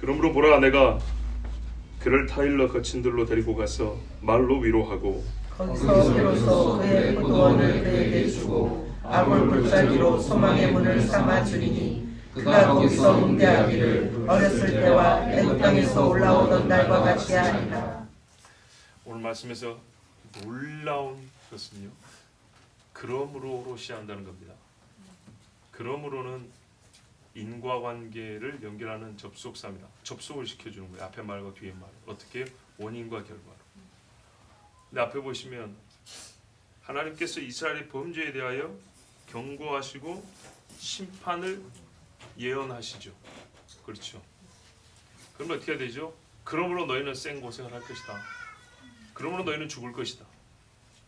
그러므로 보라, 내가 그를 타일러 거친들로 데리고 가서 말로 위로하고 거기서 비로소 그의 포도원을 그에게 주고 아골 골짜기로 소망의 문을 삼아 주리니 그가 거기서 응대하기를 어렸을 때와 애굽 땅에서 올라오던 날과 같이 하리라. 오늘 말씀에서 놀라운 것은요, 그러므로로 시작한다는 겁니다. 그러므로는 인과관계를 연결하는 접속사입니다. 접속을 시켜주는 거예요. 앞에 말과 뒤에 말. 어떻게? 원인과 결과로. 근데 앞에 보시면 하나님께서 이스라엘의 범죄에 대하여 경고하시고 심판을 예언하시죠. 그렇죠. 그러면 어떻게 해야 되죠? 그러므로 너희는 생고생을 할 것이다. 그러므로 너희는 죽을 것이다.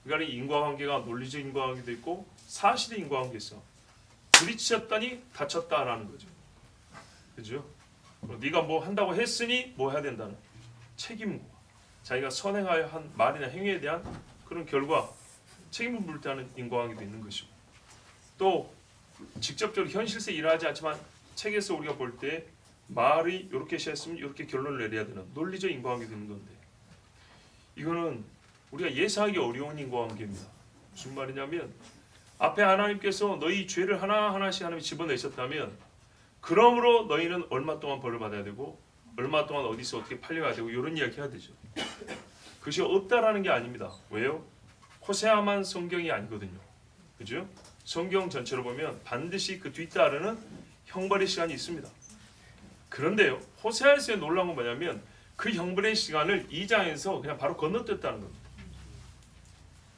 그러니까 인과관계가 논리적 인과관계도 있고 사실의 인과관계가 있어. 부딪혔더니 다쳤다라는 거죠. 그죠? 네가 뭐 한다고 했으니 뭐 해야 된다는 책임과 자기가 선행하여 한 말이나 행위에 대한 그런 결과 책임을 물을 때 하는 인과관계도 있는 것이고, 또 직접적으로 현실에서 일하지 않지만 책에서 우리가 볼 때 말이 이렇게 시작했으면 이렇게 결론을 내려야 되는 논리적 인과관계도 있는 건데, 이거는 우리가 예상하기 어려운 인과관계입니다. 무슨 말이냐면 앞에 하나님께서 너희 죄를 하나하나씩 하나님이 집어내셨다면 그러므로 너희는 얼마 동안 벌을 받아야 되고 얼마 동안 어디서 어떻게 팔려야 되고 이런 이야기 해야 되죠. 그것이 없다라는 게 아닙니다. 왜요? 호세아만 성경이 아니거든요. 그죠? 성경 전체로 보면 반드시 그 뒤따르는 형벌의 시간이 있습니다. 그런데요, 호세아에서의 놀라운 건 뭐냐면 그 형벌의 시간을 2장에서 그냥 바로 건너뛰었다는 겁니다.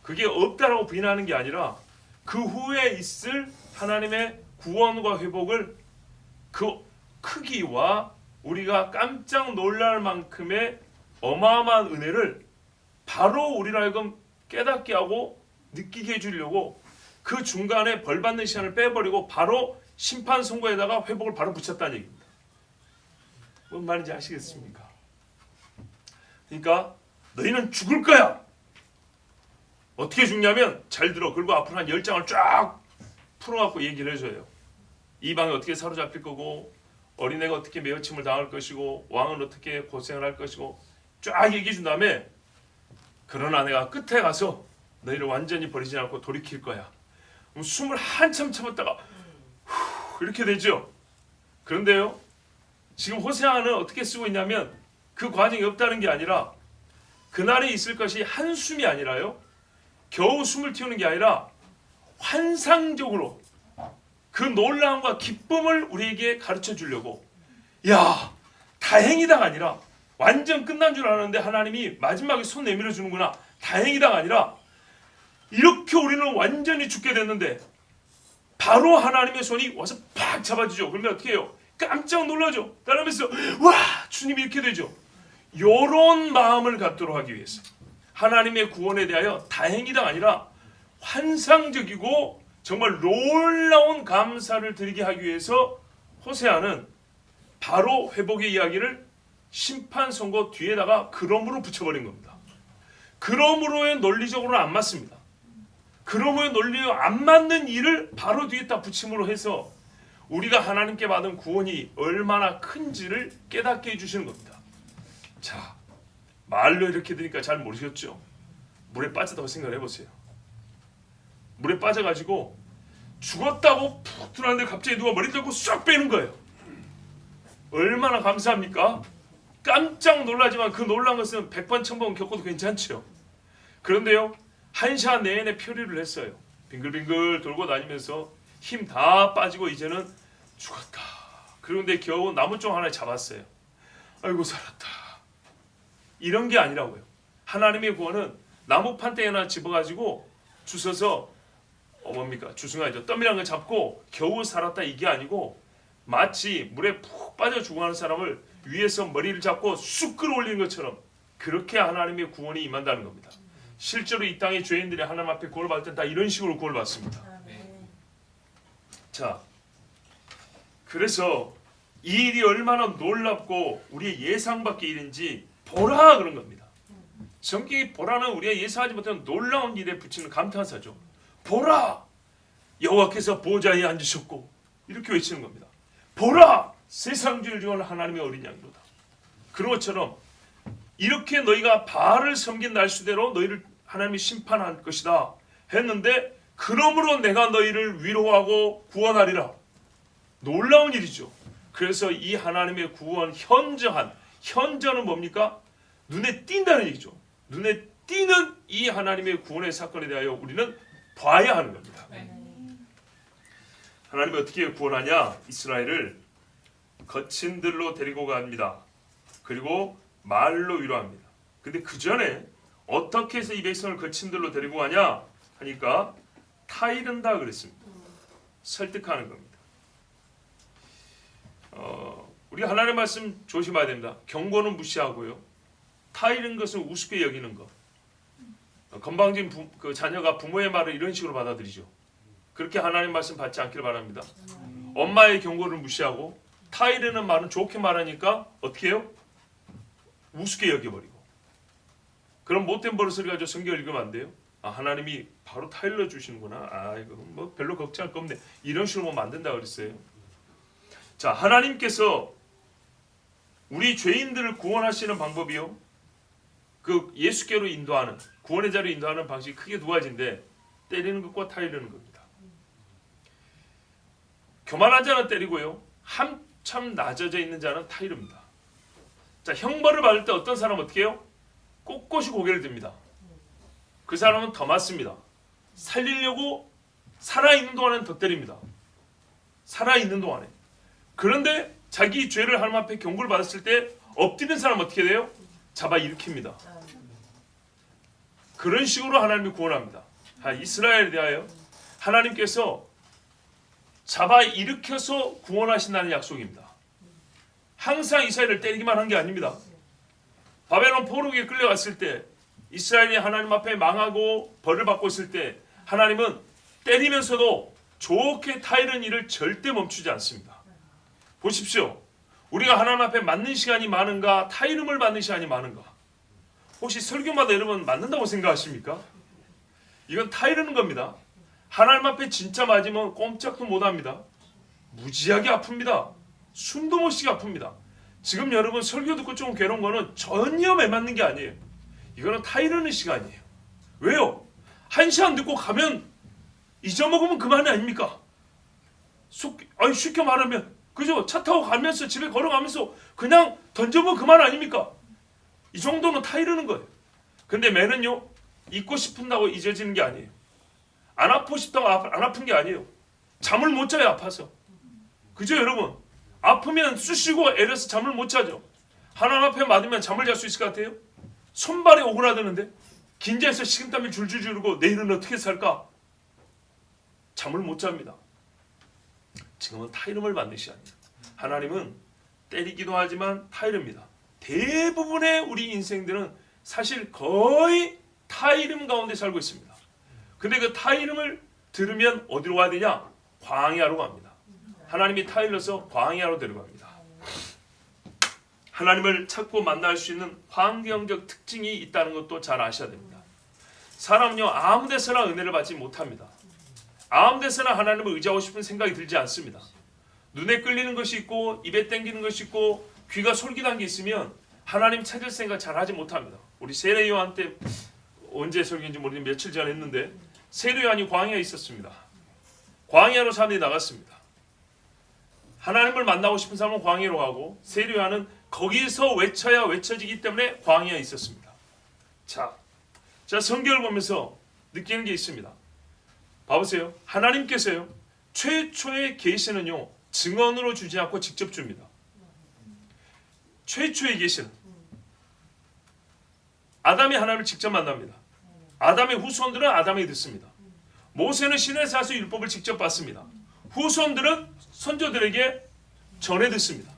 그게 없다라고 부인하는 게 아니라 그 후에 있을 하나님의 구원과 회복을 그 크기와 우리가 깜짝 놀랄 만큼의 어마어마한 은혜를 바로 우리를 하여금 깨닫게 하고 느끼게 해주려고 그 중간에 벌받는 시간을 빼버리고 바로 심판 선고에다가 회복을 바로 붙였다는 얘기입니다. 뭔 말인지 아시겠습니까? 그러니까 너희는 죽을 거야. 어떻게 죽냐면 잘 들어. 그리고 앞으로 한 10장을 쫙 풀어갖고 얘기를 해줘요. 이방이 어떻게 사로잡힐 거고 어린애가 어떻게 매어침을 당할 것이고 왕은 어떻게 고생을 할 것이고 쫙 얘기해 준 다음에 그러나 내가 끝에 가서 너희를 완전히 버리지 않고 돌이킬 거야. 숨을 한참 참았다가 이렇게 되죠. 그런데요, 지금 호세아는 어떻게 쓰고 있냐면 그 과정이 없다는 게 아니라 그날에 있을 것이 한숨이 아니라요, 겨우 숨을 틔우는 게 아니라 환상적으로 그 놀라움과 기쁨을 우리에게 가르쳐 주려고, 야 다행이다가 아니라 완전 끝난 줄 알았는데 하나님이 마지막에 손 내밀어 주는구나, 다행이다가 아니라 이렇게 우리는 완전히 죽게 됐는데 바로 하나님의 손이 와서 팍 잡아주죠. 그러면 어떻게 해요? 깜짝 놀라죠. 따라하면서 와 주님이 이렇게 되죠. 이런 마음을 갖도록 하기 위해서 하나님의 구원에 대하여 다행이다가 아니라 환상적이고 정말 놀라운 감사를 드리게 하기 위해서 호세아는 바로 회복의 이야기를 심판 선고 뒤에다가 그러므로 붙여버린 겁니다. 그러므로의 논리적으로는 안 맞습니다. 그러므로의 논리에 안 맞는 일을 바로 뒤에다 붙임으로 해서 우리가 하나님께 받은 구원이 얼마나 큰지를 깨닫게 해주시는 겁니다. 자, 말로 이렇게 드니까 잘 모르셨죠? 물에 빠졌다고 생각을 해보세요. 물에 빠져가지고 죽었다고 푹 들어왔는데 갑자기 누가 머리 들고 쏙 빼는 거예요. 얼마나 감사합니까? 깜짝 놀라지만 그 놀란 것은 100번 1000번 겪어도 괜찮죠. 그런데요, 한 시간 내내 표류를 했어요. 빙글빙글 돌고 다니면서 힘 다 빠지고 이제는 죽었다. 그런데 겨우 나무종 하나 잡았어요. 아이고 살았다. 이런 게 아니라고요. 하나님의 구원은 나무 판때기 하나 집어가지고 주워서 뭡니까? 주승아죠. 떠밀한 걸 잡고 겨우 살았다 이게 아니고 마치 물에 푹 빠져 죽어가는 사람을 위에서 머리를 잡고 쑥 끌어올리는 것처럼 그렇게 하나님의 구원이 임한다는 겁니다. 실제로 이 땅의 죄인들이 하나님 앞에 구원을 받을 때 다 이런 식으로 구원을 받습니다. 자, 그래서 이 일이 얼마나 놀랍고 우리의 예상 밖의 일인지 보라 그런 겁니다. 성경이 보라는 우리가 예상하지 못한 놀라운 일에 붙이는 감탄사죠. 보라! 여호와께서 보좌에 앉으셨고 이렇게 외치는 겁니다. 보라! 세상 죄를 지은 하나님의 어린 양이로다. 그런 것처럼 이렇게 너희가 바알을 섬긴 날수대로 너희를 하나님이 심판할 것이다 했는데, 그러므로 내가 너희를 위로하고 구원하리라. 놀라운 일이죠. 그래서 이 하나님의 구원, 현저는 뭡니까? 눈에 띈다는 얘기죠. 눈에 띄는 이 하나님의 구원의 사건에 대하여 우리는 봐야 하는 겁니다. 하나님이 어떻게 구원하냐? 이스라엘을 거친 들로 데리고 갑니다. 그리고 말로 위로합니다. 근데 그 전에 어떻게 해서 이 백성을 거친 들로 데리고 가냐 하니까 타이른다 그랬습니다. 설득하는 겁니다. 우리가 하나님의 말씀 조심해야 됩니다. 경고는 무시하고요. 타이른 것은 우습게 여기는 것. 건방진 그 자녀가 부모의 말을 이런 식으로 받아들이죠. 그렇게 하나님 말씀 받지 않기를 바랍니다. 엄마의 경고를 무시하고 타이르는 말은 좋게 말하니까 어떻게 해요? 우습게 여겨버리고. 그럼 못된 버릇을 가지고 성경을 읽으면 안 돼요. 아, 하나님이 바로 타일러 주시는구나. 아, 이거 뭐 별로 걱정할 거 없네. 이런 식으로 뭐 만든다 그랬어요. 자, 하나님께서 우리 죄인들을 구원하시는 방법이요, 그 예수께로 인도하는, 구원의 자리로 인도하는 방식이 크게 두 가지인데, 때리는 것과 타이르는 겁니다. 교만한 자는 때리고요, 한참 낮아져 있는 자는 타이릅니다. 자, 형벌을 받을 때 어떤 사람은 어떻게 해요? 꼿꼿이 고개를 듭니다. 그 사람은 더 맞습니다. 살리려고 살아있는 동안은 더 때립니다. 살아있는 동안에. 그런데 자기 죄를 하나님 앞에 경고를 받았을 때 엎드리는 사람은 어떻게 돼요? 잡아 일으킵니다. 그런 식으로 하나님이 구원합니다. 이스라엘에 대하여 하나님께서 잡아 일으켜서 구원하신다는 약속입니다. 항상 이스라엘을 때리기만 한 게 아닙니다. 바벨론 포로기에 끌려갔을 때 이스라엘이 하나님 앞에 망하고 벌을 받고 있을 때 하나님은 때리면서도 좋게 타이르는 일을 절대 멈추지 않습니다. 보십시오. 우리가 하나님 앞에 맞는 시간이 많은가, 타이름을 받는 시간이 많은가? 혹시 설교마다 여러분 맞는다고 생각하십니까? 이건 타이르는 겁니다. 하나님 앞에 진짜 맞으면 꼼짝도 못합니다. 무지하게 아픕니다. 숨도 못 쉬게 아픕니다. 지금 여러분 설교 듣고 좀 괴로운 거는 전혀 매맞는 게 아니에요. 이거는 타이르는 시간이에요. 왜요? 1시간 듣고 가면 잊어먹으면 그만이 아닙니까? 쉽게 말하면 그죠? 차 타고 가면서 집에 걸어가면서 그냥 던져보면 그만 아닙니까? 이 정도는 타이르는 거예요. 근데 매는요, 잊고 싶은다고 잊어지는 게 아니에요. 안 아프고 싶다고 안 아픈 게 아니에요. 잠을 못 자요, 아파서. 그죠, 여러분? 아프면 쑤시고 애려서 잠을 못 자죠. 하나님 앞에 맞으면 잠을 잘 수 있을 것 같아요? 손발이 오그라드는데 긴장해서 식은땀이 줄줄 흐르고 내일은 어떻게 살까? 잠을 못 잡니다. 지금은 타이름을 받는 시간이에요. 하나님은 때리기도 하지만 타이릅니다. 대부분의 우리 인생들은 사실 거의 타이름 가운데 살고 있습니다. 근데 그 타이름을 들으면 어디로 가야 되냐? 광야로 갑니다. 하나님이 타일러서 광야로 데려갑니다. 하나님을 찾고 만날 수 있는 환경적 특징이 있다는 것도 잘 아셔야 됩니다. 사람은요, 아무 데서나 은혜를 받지 못합니다. 아무 데서나 하나님을 의지하고 싶은 생각이 들지 않습니다. 눈에 끌리는 것이 있고 입에 땡기는 것이 있고 귀가 솔깃한 게 있으면 하나님 찾을 생각 잘 하지 못합니다. 우리 세례 요한 때 언제 설교인지 모르겠는데 며칠 전에 했는데 세례 요한이 광야에 있었습니다. 광야로 사람들이 나갔습니다. 하나님을 만나고 싶은 사람은 광야로 가고 세례 요한은 거기서 외쳐야 외쳐지기 때문에 광야에 있었습니다. 자, 성경을 보면서 느끼는 게 있습니다. 봐보세요. 하나님께서요, 최초의 계시는요, 증언으로 주지 않고 직접 줍니다. 최초의 계시는 아담이 하나님을 직접 만납니다. 아담의 후손들은 아담에게 듣습니다. 모세는 시내에서 율법을 직접 받습니다. 후손들은 선조들에게 전해 듣습니다.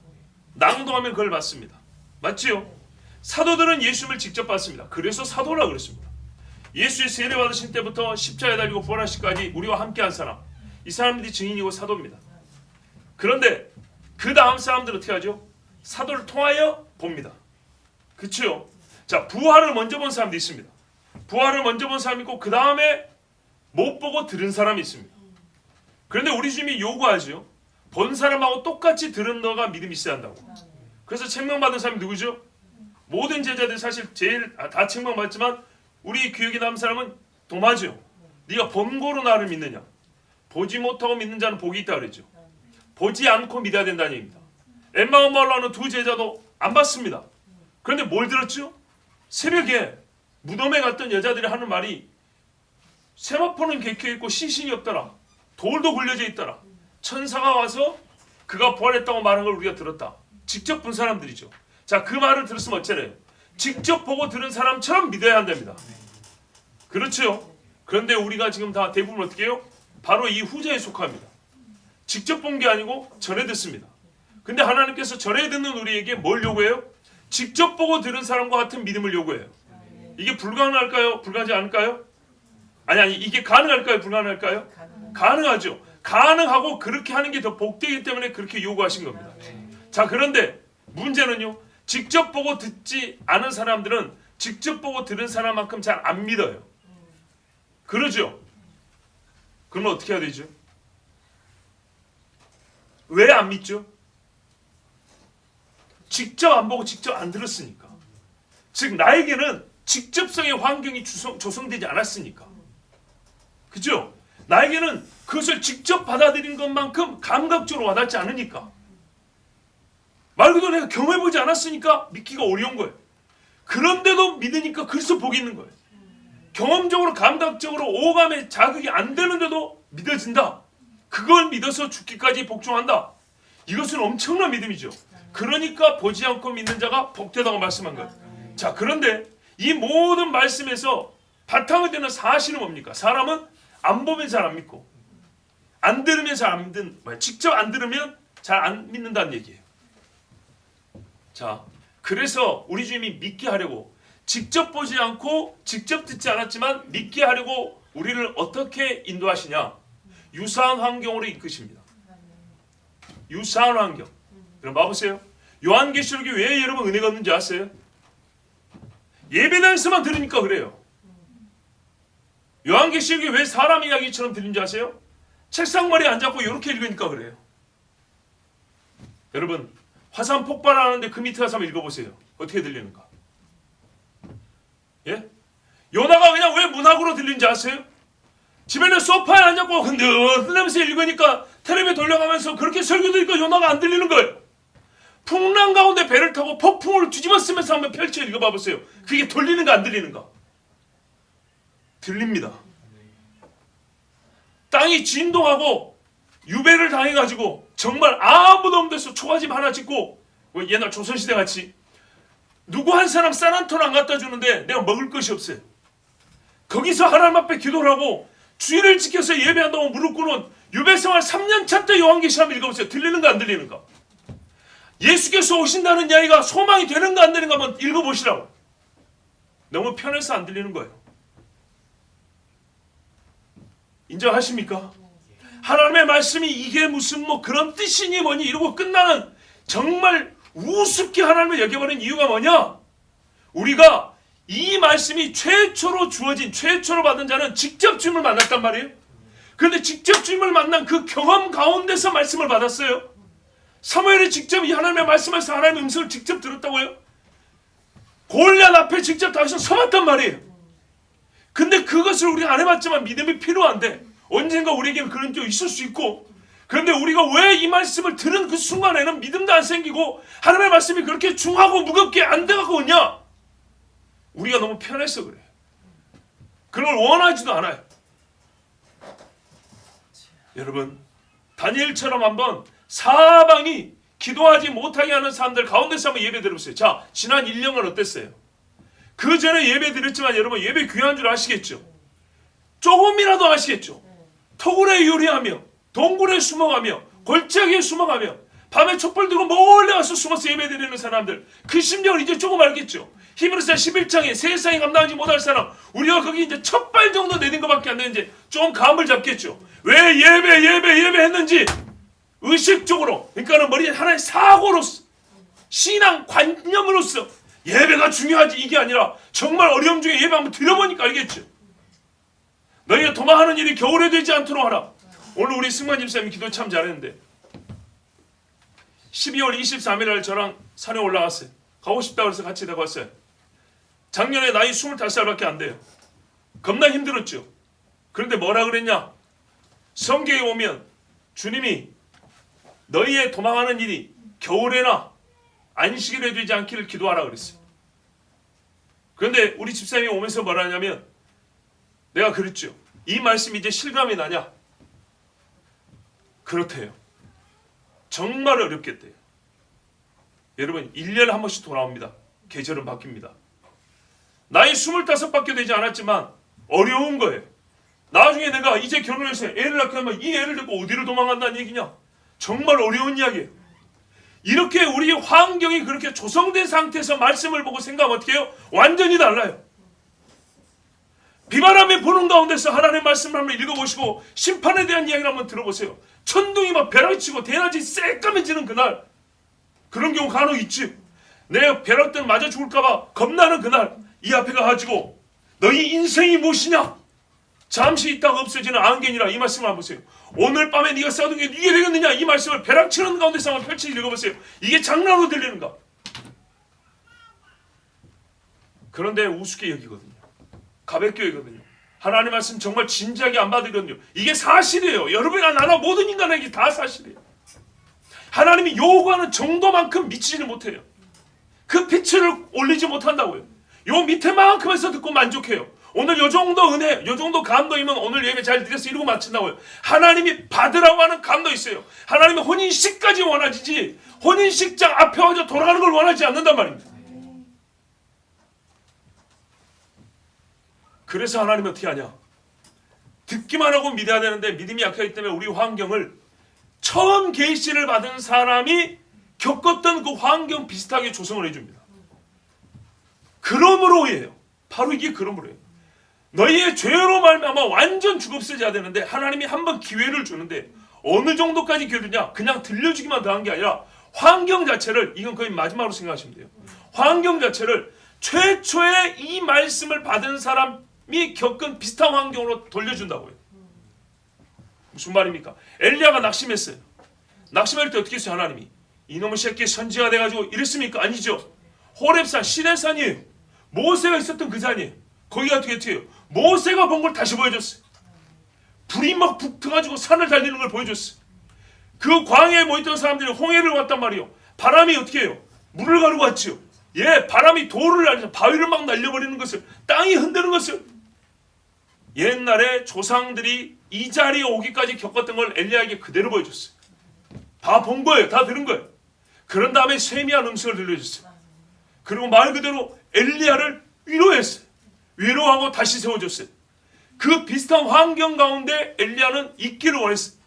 낭독하면 그걸 받습니다. 맞지요? 사도들은 예수님을 직접 받습니다. 그래서 사도라고 그랬습니다. 예수의 세례 받으신 때부터 십자가에 달리고 부활하시기까지 우리와 함께한 사람, 이 사람들이 증인이고 사도입니다. 그런데 그 다음 사람들은 어떻게 하죠? 사도를 통하여 봅니다. 그렇죠? 자, 부활을 먼저 본 사람도 있습니다. 부활을 먼저 본 사람이 있고 그 다음에 못 보고 들은 사람이 있습니다. 그런데 우리 주님이 요구하죠. 본 사람하고 똑같이 들은 너가 믿음이 있어야 한다고. 그래서 책망받은 사람이 누구죠? 모든 제자들 사실 제일 다 책망받지만 우리 기억에 남은 사람은 도마죠. 네가 본고로 나를 믿느냐? 보지 못하고 믿는 자는 복이 있다 그랬죠. 보지 않고 믿어야 된다는 얘기입니다. 엠마오마로 하는 두 제자도 안 봤습니다. 그런데 뭘 들었죠? 새벽에 무덤에 갔던 여자들이 하는 말이 세마포는 객혀있고 시신이 없더라. 돌도 굴려져 있더라. 천사가 와서 그가 부활했다고 말한 걸 우리가 들었다. 직접 본 사람들이죠. 자, 그 말을 들었으면 어쩌래요? 직접 보고 들은 사람처럼 믿어야 한답니다. 그렇죠. 그런데 우리가 지금 다 대부분 어떻게 해요? 바로 이 후자에 속합니다. 직접 본 게 아니고 전해 듣습니다. 근데 하나님께서 전해 듣는 우리에게 뭘 요구해요? 직접 보고 들은 사람과 같은 믿음을 요구해요. 이게 불가능할까요? 불가능하지 않을까요? 아니 이게 가능할까요? 불가능할까요? 가능하죠. 가능하고 그렇게 하는 게 더 복되기 때문에 그렇게 요구하신 겁니다. 자, 그런데 문제는요. 직접 보고 듣지 않은 사람들은 직접 보고 들은 사람만큼 잘 안 믿어요. 그러죠? 그러면 어떻게 해야 되죠? 왜 안 믿죠? 직접 안 보고 직접 안 들었으니까. 즉 나에게는 직접성의 환경이 조성되지 않았으니까. 그죠? 나에게는 그것을 직접 받아들인 것만큼 감각적으로 와닿지 않으니까. 말 그대로 내가 경험해보지 않았으니까 믿기가 어려운 거예요. 그런데도 믿으니까 그래서 복이 있는 거예요. 경험적으로 감각적으로 오감의 자극이 안 되는데도 믿어진다. 그걸 믿어서 죽기까지 복종한다. 이것은 엄청난 믿음이죠. 그러니까 보지 않고 믿는 자가 복되다고 말씀한 거예요. 자, 그런데 이 모든 말씀에서 바탕이 되는 사실은 뭡니까? 사람은 안 보면 잘 안 믿고 안 들으면 잘 안 믿는, 직접 안 들으면 잘 안 믿는다는 얘기예요. 자, 그래서 우리 주님이 믿게 하려고 직접 보지 않고 직접 듣지 않았지만 믿게 하려고 우리를 어떻게 인도하시냐? 유사한 환경으로 이끄십니다. 유사한 환경. 그럼 봐보세요. 요한계시록이 왜 여러분 은혜가 없는지 아세요? 예배당에서만 들으니까 그래요. 요한계시록이 왜 사람 이야기처럼 들리는지 아세요? 책상머리에 앉았고 이렇게 읽으니까 그래요. 여러분 화산 폭발하는데 그 밑에 가서 한번 읽어보세요. 어떻게 들리는가? 예? 요나가 그냥 왜 문학으로 들리는지 아세요? 집에는 소파에 앉았고 흔들면서 읽으니까 텔레비에 돌려가면서 그렇게 설교 들으니까 요나가 안 들리는 거예요. 풍랑 가운데 배를 타고 폭풍을 뒤집어 쓰면서 한번 펼쳐 읽어봐 보세요. 그게 들리는가 안 들리는가? 들립니다. 땅이 진동하고 유배를 당해가지고 정말 아무도 없는 데서 초가집 하나 짓고 옛날 조선시대 같이 누구 한 사람 쌀 한 톤 안 갖다 주는데 내가 먹을 것이 없어요. 거기서 하나님 앞에 기도를 하고 주일을 지켜서 예배한다고 무릎 꿇은 유배생활 3년차 때 요한계시록 한번 읽어보세요. 들리는가 안 들리는가? 예수께서 오신다는 이야기가 소망이 되는가 안 되는가 한번 읽어보시라고. 너무 편해서 안 들리는 거예요. 인정하십니까? 하나님의 말씀이 이게 무슨 뭐 그런 뜻이니 뭐니 이러고 끝나는 정말 우습게 하나님을 여겨버린 이유가 뭐냐? 우리가 이 말씀이 최초로 주어진 최초로 받은 자는 직접 주님을 만났단 말이에요. 그런데 직접 주님을 만난 그 경험 가운데서 말씀을 받았어요. 사무엘이 직접 이 하나님의 말씀에서 하나님의 음성을 직접 들었다고요. 골리앗 앞에 직접 다윗은 서봤단 말이에요. 근데 그것을 우리가 안 해봤지만 믿음이 필요한데 언젠가 우리에게 그런 게 있을 수 있고, 그런데 우리가 왜 이 말씀을 들은 그 순간에는 믿음도 안 생기고 하나님의 말씀이 그렇게 중하고 무겁게 안 돼가고 오냐? 우리가 너무 편해서 그래요. 그걸 원하지도 않아요. 여러분 다니엘처럼 한번 사방이 기도하지 못하게 하는 사람들 가운데서 한번 예배 드려보세요. 자, 지난 1년간 어땠어요? 그 전에 예배 드렸지만 여러분 예배 귀한 줄 아시겠죠? 조금이라도 아시겠죠? 토굴에 요리하며 동굴에 숨어가며 골짜기에 숨어가며 밤에 촛불 들고 몰래 가서 숨어서 예배 드리는 사람들, 그 심정을 이제 조금 알겠죠? 히브리서 11장에 세상에 감당하지 못할 사람, 우리가 거기 이제 첫 발 정도 내린 것밖에 안 되는지 좀 감을 잡겠죠? 왜 예배 했는지 의식적으로, 그러니까는 머리에 하나의 사고로서 신앙 관념으로서 예배가 중요하지 이게 아니라 정말 어려움 중에 예배 한번 드려보니까 알겠죠? 너희가 도망하는 일이 겨울에 되지 않도록 하라. 오늘 우리 승만 집사님이 기도 참 잘했는데 12월 23일 날 저랑 산에 올라갔어요. 가고 싶다 그래서 같이 데리고 왔어요. 작년에 나이 25살밖에 안 돼요. 겁나 힘들었죠. 그런데 뭐라 그랬냐? 성경에 보면 주님이 너희의 도망하는 일이 겨울에나 안식일에 되지 않기를 기도하라 그랬어요. 그런데 우리 집사님이 오면서 뭐라 하냐면 내가 그랬죠. 이 말씀이 이제 실감이 나냐? 그렇대요. 정말 어렵겠대요. 여러분 1년에 한 번씩 돌아옵니다. 계절은 바뀝니다. 나이 25밖에 되지 않았지만 어려운 거예요. 나중에 내가 이제 결혼해서 애를 낳게 하면 이 애를 데리고 어디를 도망간다는 얘기냐? 정말 어려운 이야기예요. 이렇게 우리 환경이 그렇게 조성된 상태에서 말씀을 보고 생각하면 어떻게 해요? 완전히 달라요. 비바람이 부는 가운데서 하나님의 말씀을 한번 읽어보시고 심판에 대한 이야기를 한번 들어보세요. 천둥이 막 벼락치고 대낮이 새까매지는 그날, 그런 경우 간혹 있지. 내 벼락들 맞아 죽을까봐 겁나는 그날 이 앞에 가가지고 너희 인생이 무엇이냐? 잠시 있다가 없어지는 안개니라. 이 말씀을 한번 보세요. 오늘 밤에 네가 쌓아둔 게 이게 되겠느냐? 이 말씀을 벼락치는 가운데서 한번 펼쳐 읽어보세요. 이게 장난으로 들리는가? 그런데 우습게 여기거든요. 가볍게 여기거든요. 하나님 말씀 정말 진지하게 안 받으거든요. 이게 사실이에요. 여러분이나 나나 모든 인간에게 다 사실이에요. 하나님이 요구하는 정도만큼 미치지는 못해요. 그 빛을 올리지 못한다고요. 요 밑에만큼에서 듣고 만족해요. 오늘 요 정도 은혜, 요 정도 감동이면 오늘 예배 잘 드렸어 이러고 마친다고요. 하나님이 받으라고 하는 감도 있어요. 하나님이 혼인식까지 원하지 혼인식장 앞에 와서 돌아가는 걸 원하지 않는단 말입니다. 그래서 하나님이 어떻게 하냐? 듣기만 하고 믿어야 되는데 믿음이 약하기 때문에 우리 환경을 처음 계시를 받은 사람이 겪었던 그 환경 비슷하게 조성을 해줍니다. 그러므로예요. 바로 이게 그러므로예요. 너희의 죄로 말미암아 완전 죽없어져야 되는데 하나님이 한번 기회를 주는데 어느 정도까지 기회 주냐? 그냥 들려주기만 더한 게 아니라 환경 자체를, 이건 거의 마지막으로 생각하시면 돼요. 환경 자체를 최초에 이 말씀을 받은 사람이 겪은 비슷한 환경으로 돌려준다고요. 무슨 말입니까? 엘리야가 낙심했어요. 낙심할 때 어떻게 했어요? 하나님이 이놈의 새끼 선지가 돼가지고 이랬습니까? 아니죠. 호렙산 시내산이에요. 모세가 있었던 그 산이에요. 거기가 어떻게 해요? 모세가 본 걸 다시 보여줬어요. 불이 막 붙어가지고 산을 달리는 걸 보여줬어요. 그 광야에 모였던 사람들이 홍해를 왔단 말이에요. 바람이 어떻게 해요? 물을 가르고 왔죠. 예, 바람이 돌을 날려서 바위를 막 날려버리는 것을, 땅이 흔드는 것을, 옛날에 조상들이 이 자리에 오기까지 겪었던 걸 엘리야에게 그대로 보여줬어요. 다 본 거예요. 다 들은 거예요. 그런 다음에 세미한 음성을 들려줬어요. 그리고 말 그대로 엘리야를 위로했어요. 위로하고 다시 세워줬어요. 그 비슷한 환경 가운데 엘리야는 있기를 원했어요.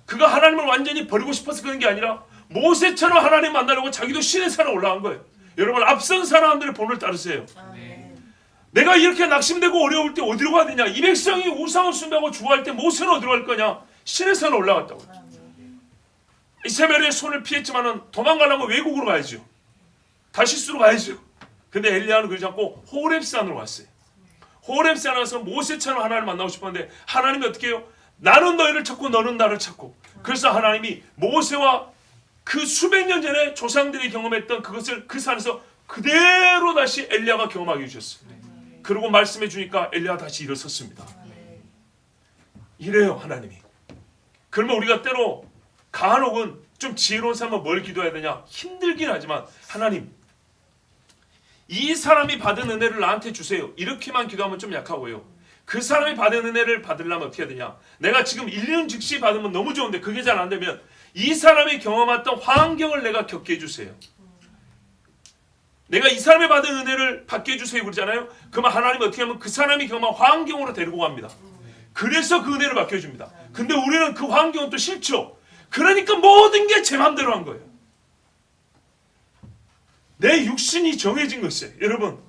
그가 하나님을 완전히 버리고 싶어서 그런 게 아니라 모세처럼 하나님 만나려고 자기도 신의 산에 올라간 거예요. 여러분, 앞선 사람들의 본을 따르세요. 내가 이렇게 낙심되고 어려울 때 어디로 가야 되냐? 이 백성이 우상을 숭배하고 주할 때 모세는 어디로 갈 거냐? 신의 산에 올라갔다고. 이세벨의 손을 피했지만은 도망가려면 외국으로 가야죠. 다시스로 가야죠. 근데 엘리야는 그러지 않고 호렙산으로 왔어요. 호렙산에 와서 모세처럼 하나님을 만나고 싶었는데 하나님이 어떻게 해요? 나는 너희를 찾고 너는 나를 찾고. 그래서 하나님이 모세와 그 수백 년 전에 조상들이 경험했던 그것을 그 산에서 그대로 다시 엘리야가 경험하게 해주셨어요. 그리고 말씀해 주니까 엘리야가 다시 일어섰습니다. 이래요, 하나님이. 그러면 우리가 때로 간혹은 좀 지혜로운 사람은 뭘 기도해야 되냐? 힘들긴 하지만 하나님, 이 사람이 받은 은혜를 나한테 주세요. 이렇게만 기도하면 좀 약하고요. 그 사람이 받은 은혜를 받으려면 어떻게 해야 되냐? 내가 지금 1년 즉시 받으면 너무 좋은데 그게 잘 안 되면 이 사람이 경험했던 환경을 내가 겪게 해주세요. 내가 이 사람이 받은 은혜를 받게 해주세요 그러잖아요. 그러면 하나님은 어떻게 하면 그 사람이 경험한 환경으로 데리고 갑니다. 그래서 그 은혜를 맡겨줍니다. 근데 우리는 그 환경은 또 싫죠. 그러니까 모든 게 제 맘대로 한 거예요. 내 육신이 정해진 것이에요. 여러분,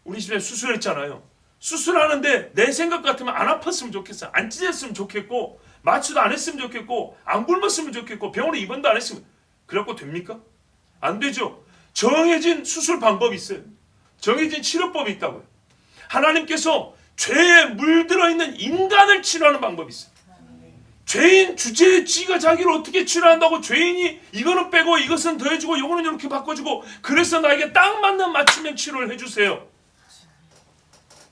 우리 집에 수술했잖아요. 수술하는데 내 생각 같으면 안 아팠으면 좋겠어요. 안 찢었으면 좋겠고, 마취도 안 했으면 좋겠고, 안 굶었으면 좋겠고, 병원에 입원도 안 했으면. 그래갖고 됩니까? 안 되죠. 정해진 수술 방법이 있어요. 정해진 치료법이 있다고요. 하나님께서 죄에 물들어 있는 인간을 치료하는 방법이 있어요. 죄인 주제에 지가 자기를 어떻게 치료한다고 죄인이 이거는 빼고 이것은 더해주고 이거는 이렇게 바꿔주고 그래서 나에게 딱 맞는 맞춤형 치료를 해주세요.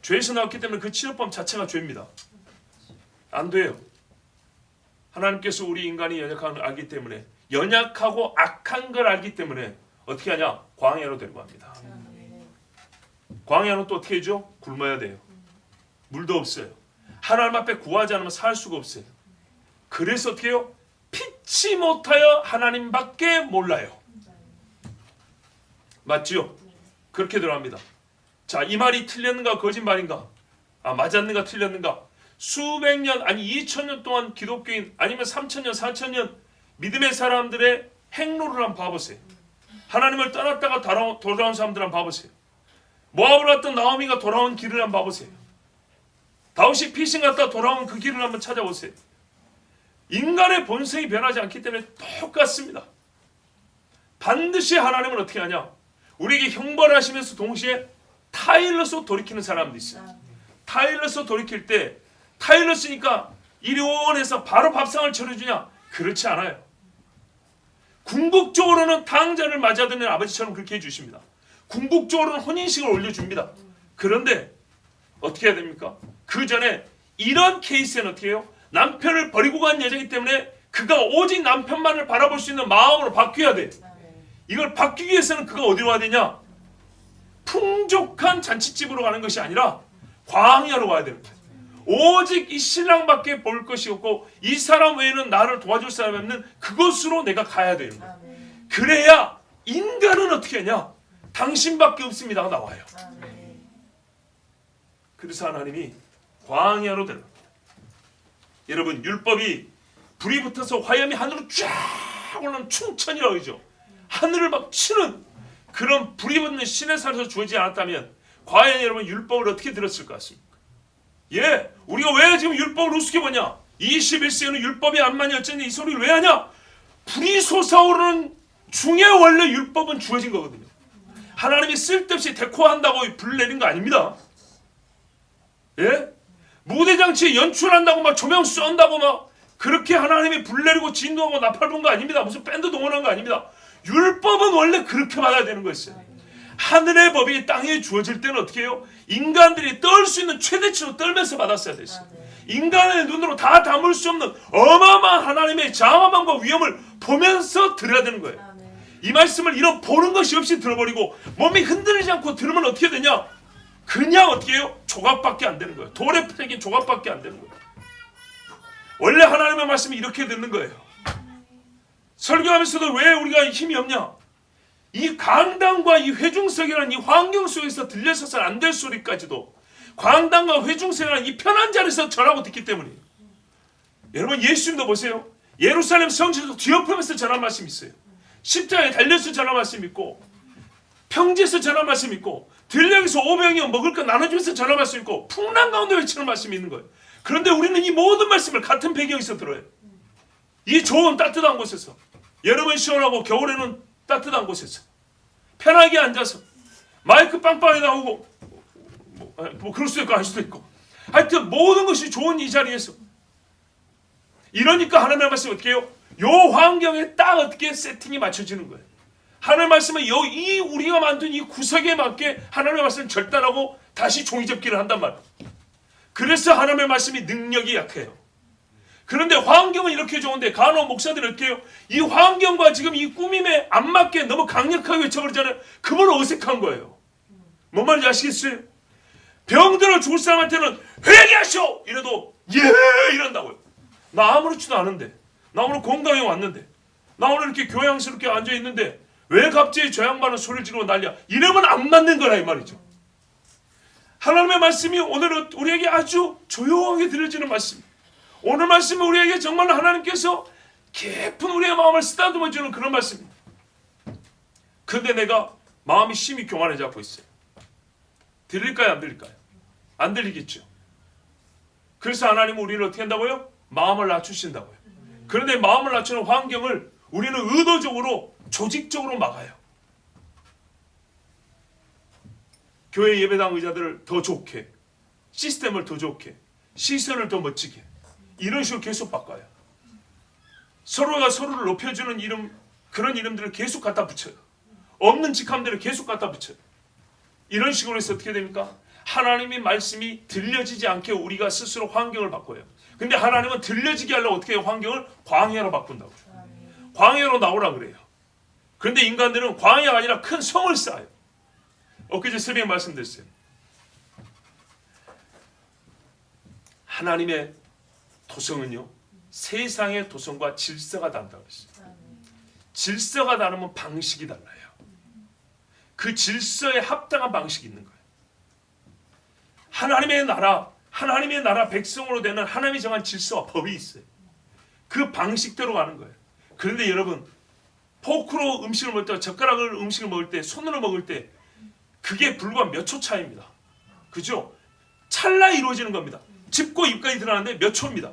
죄에서 나왔기 때문에 그 치료법 자체가 죄입니다. 안 돼요. 하나님께서 우리 인간이 연약한 걸 알기 때문에 연약하고 악한 걸 알기 때문에 어떻게 하냐? 광야로 데리고 갑니다. 광야는 또 어떻게 해죠? 굶어야 돼요. 물도 없어요. 하나님 앞에 구하지 않으면 살 수가 없어요. 그래서 어떻게 해요? 피치 못하여 하나님밖에 몰라요. 맞지요? 그렇게 들어갑니다. 자, 이 말이 틀렸는가 거짓말인가? 맞았는가 틀렸는가? 수백 년 아니 2000년 동안 기독교인 아니면 3000년 4000년 믿음의 사람들의 행로를 한번 봐보세요. 하나님을 떠났다가 돌아온 사람들 한번 봐보세요. 모압을 갔던 나오미가 돌아온 길을 한번 봐보세요. 다윗이 피신 갔다 돌아온 그 길을 한번 찾아보세요. 인간의 본성이 변하지 않기 때문에 똑같습니다. 반드시 하나님은 어떻게 하냐? 우리에게 형벌을 하시면서 동시에 타일러서 돌이키는 사람도 있어요. 타일러서 돌이킬 때 타일러스니까 이리 원해서 바로 밥상을 차려주냐? 그렇지 않아요. 궁극적으로는 당자를 맞아드는 아버지처럼 그렇게 해주십니다. 궁극적으로는 혼인식을 올려줍니다. 그런데 어떻게 해야 됩니까? 그 전에 이런 케이스에는 어떻게 해요? 남편을 버리고 간 여자이기 때문에 그가 오직 남편만을 바라볼 수 있는 마음으로 바뀌어야 돼. 이걸 바뀌기 위해서는 그가 어디로 가야 되냐? 풍족한 잔치집으로 가는 것이 아니라 광야로 가야 됩니다. 오직 이 신랑밖에 볼 것이 없고 이 사람 외에는 나를 도와줄 사람이 없는 그곳으로 내가 가야 되는 거예요. 그래야 인간은 어떻게 하냐? 당신밖에 없습니다가 나와요. 그래서 하나님이 광야로 데려갑니다. 여러분, 율법이 불이 붙어서 화염이 하늘로 쫙 올라오는 충천이라고 하죠. 하늘을 막 치는 그런 불이 붙는 신의 살에서 주어지지 않았다면 과연 여러분 율법을 어떻게 들었을 것 같습니까? 예, 우리가 왜 지금 율법을 우습게 보냐? 21세기에는 율법이 안만이 어쩌니 이 소리를 왜 하냐? 불이 솟아오르는 중에 원래 율법은 주어진 거거든요. 하나님이 쓸데없이 데코한다고 불 내린 거 아닙니다. 예? 무대장치에 연출한다고 막 조명 쏜다고 막 그렇게 하나님이 불 내리고 진동하고 나팔 본 거 아닙니다. 무슨 밴드 동원한 거 아닙니다. 율법은 원래 그렇게 받아야 되는 거였어요. 하늘의 법이 땅에 주어질 때는 어떻게 해요? 인간들이 떨 수 있는 최대치로 떨면서 받았어야 됐어요. 인간의 눈으로 다 담을 수 없는 어마어마한 하나님의 장엄함과 위엄을 보면서 들어야 되는 거예요. 이 말씀을 이런 보는 것이 없이 들어버리고 몸이 흔들리지 않고 들으면 어떻게 되냐? 그냥 어떻게 해요? 조각밖에 안 되는 거예요. 돌에 새긴 조각밖에 안 되는 거예요. 원래 하나님의 말씀이 이렇게 듣는 거예요. 설교하면서도 왜 우리가 힘이 없냐? 이 강당과 이 회중석이라는 이 환경 속에서 들려서는 안 될 소리까지도 강당과 회중석이라는 이 편한 자리에서 전하고 듣기 때문이에요. 여러분, 예수님도 보세요. 예루살렘 성전에서 뒤엎으면서 전한 말씀이 있어요. 십자가에 달려서 전한 말씀이 있고 평지에서 전한 말씀이 있고 들녘에서 500여 먹을 거 나눠주면서 전한 말씀이 있고 풍랑 가운데 외치는 말씀이 있는 거예요. 그런데 우리는 이 모든 말씀을 같은 배경에서 들어요. 이 좋은 따뜻한 곳에서, 여름은 시원하고 겨울에는 따뜻한 곳에서 편하게 앉아서 마이크 빵빵히 나오고 뭐 그럴 수도 있고 할 수도 있고 하여튼 모든 것이 좋은 이 자리에서 이러니까 하나님의 말씀이 어떻게 해요? 요 환경에 딱 어떻게 세팅이 맞춰지는 거예요. 하나님의 말씀은 이 우리가 만든 이 구석에 맞게 하나님의 말씀을 절단하고 다시 종이접기를 한단 말이에요. 그래서 하나님의 말씀이 능력이 약해요. 그런데 환경은 이렇게 좋은데 간혹 목사들이 어떻게 해요? 이 환경과 지금 이 꾸밈에 안 맞게 너무 강력하게 외쳐버리잖아요. 그건 어색한 거예요. 뭔 말인지 아시겠어요? 병들어 죽을 사람한테는 회개하시오! 이래도 예! 이런다고요. 나 아무렇지도 않은데, 나 오늘 건강에 왔는데, 나 오늘 이렇게 교양스럽게 앉아있는데 왜 갑자기 저 양반은 소리를 지르고 난리야? 이러면 안 맞는 거라 이 말이죠. 하나님의 말씀이 오늘 우리에게 아주 조용하게 들려지는 말씀. 오늘 말씀은 우리에게 정말로 하나님께서 깊은 우리의 마음을 쓰다듬어주는 그런 말씀입니다. 근데 내가 마음이 심히 교만해져 갖고 있어요. 들릴까요? 안 들릴까요? 안 들리겠죠. 그래서 하나님은 우리를 어떻게 한다고요? 마음을 낮추신다고요. 그런데 마음을 낮추는 환경을 우리는 의도적으로 조직적으로 막아요. 교회 예배당 의자들을 더 좋게, 시스템을 더 좋게, 시선을 더 멋지게 이런 식으로 계속 바꿔요. 서로가 서로를 높여주는 이름, 그런 이름들을 계속 갖다 붙여요. 없는 직함들을 계속 갖다 붙여요. 이런 식으로 해서 어떻게 됩니까? 하나님의 말씀이 들려지지 않게 우리가 스스로 환경을 바꿔요. 근데 하나님은 들려지게 하려고 어떻게 해요? 환경을 광야로 바꾼다고. 광야로 나오라 그래요. 그런데 인간들은 광야가 아니라 큰 성을 쌓아요. 엊그제 새벽에 말씀드렸어요. 하나님의 도성은요, 세상의 도성과 질서가 다르다고 했어요. 질서가 다르면 방식이 달라요. 그 질서에 합당한 방식이 있는 거예요. 하나님의 나라 백성으로 되는 하나님이 정한 질서와 법이 있어요. 그 방식대로 가는 거예요. 그런데 여러분, 포크로 음식을 먹을 때, 젓가락으로 음식을 먹을 때, 손으로 먹을 때 그게 불과 몇 초 차이입니다. 그죠? 찰나에 이루어지는 겁니다. 짚고 입까지 들어가는데 몇 초입니다.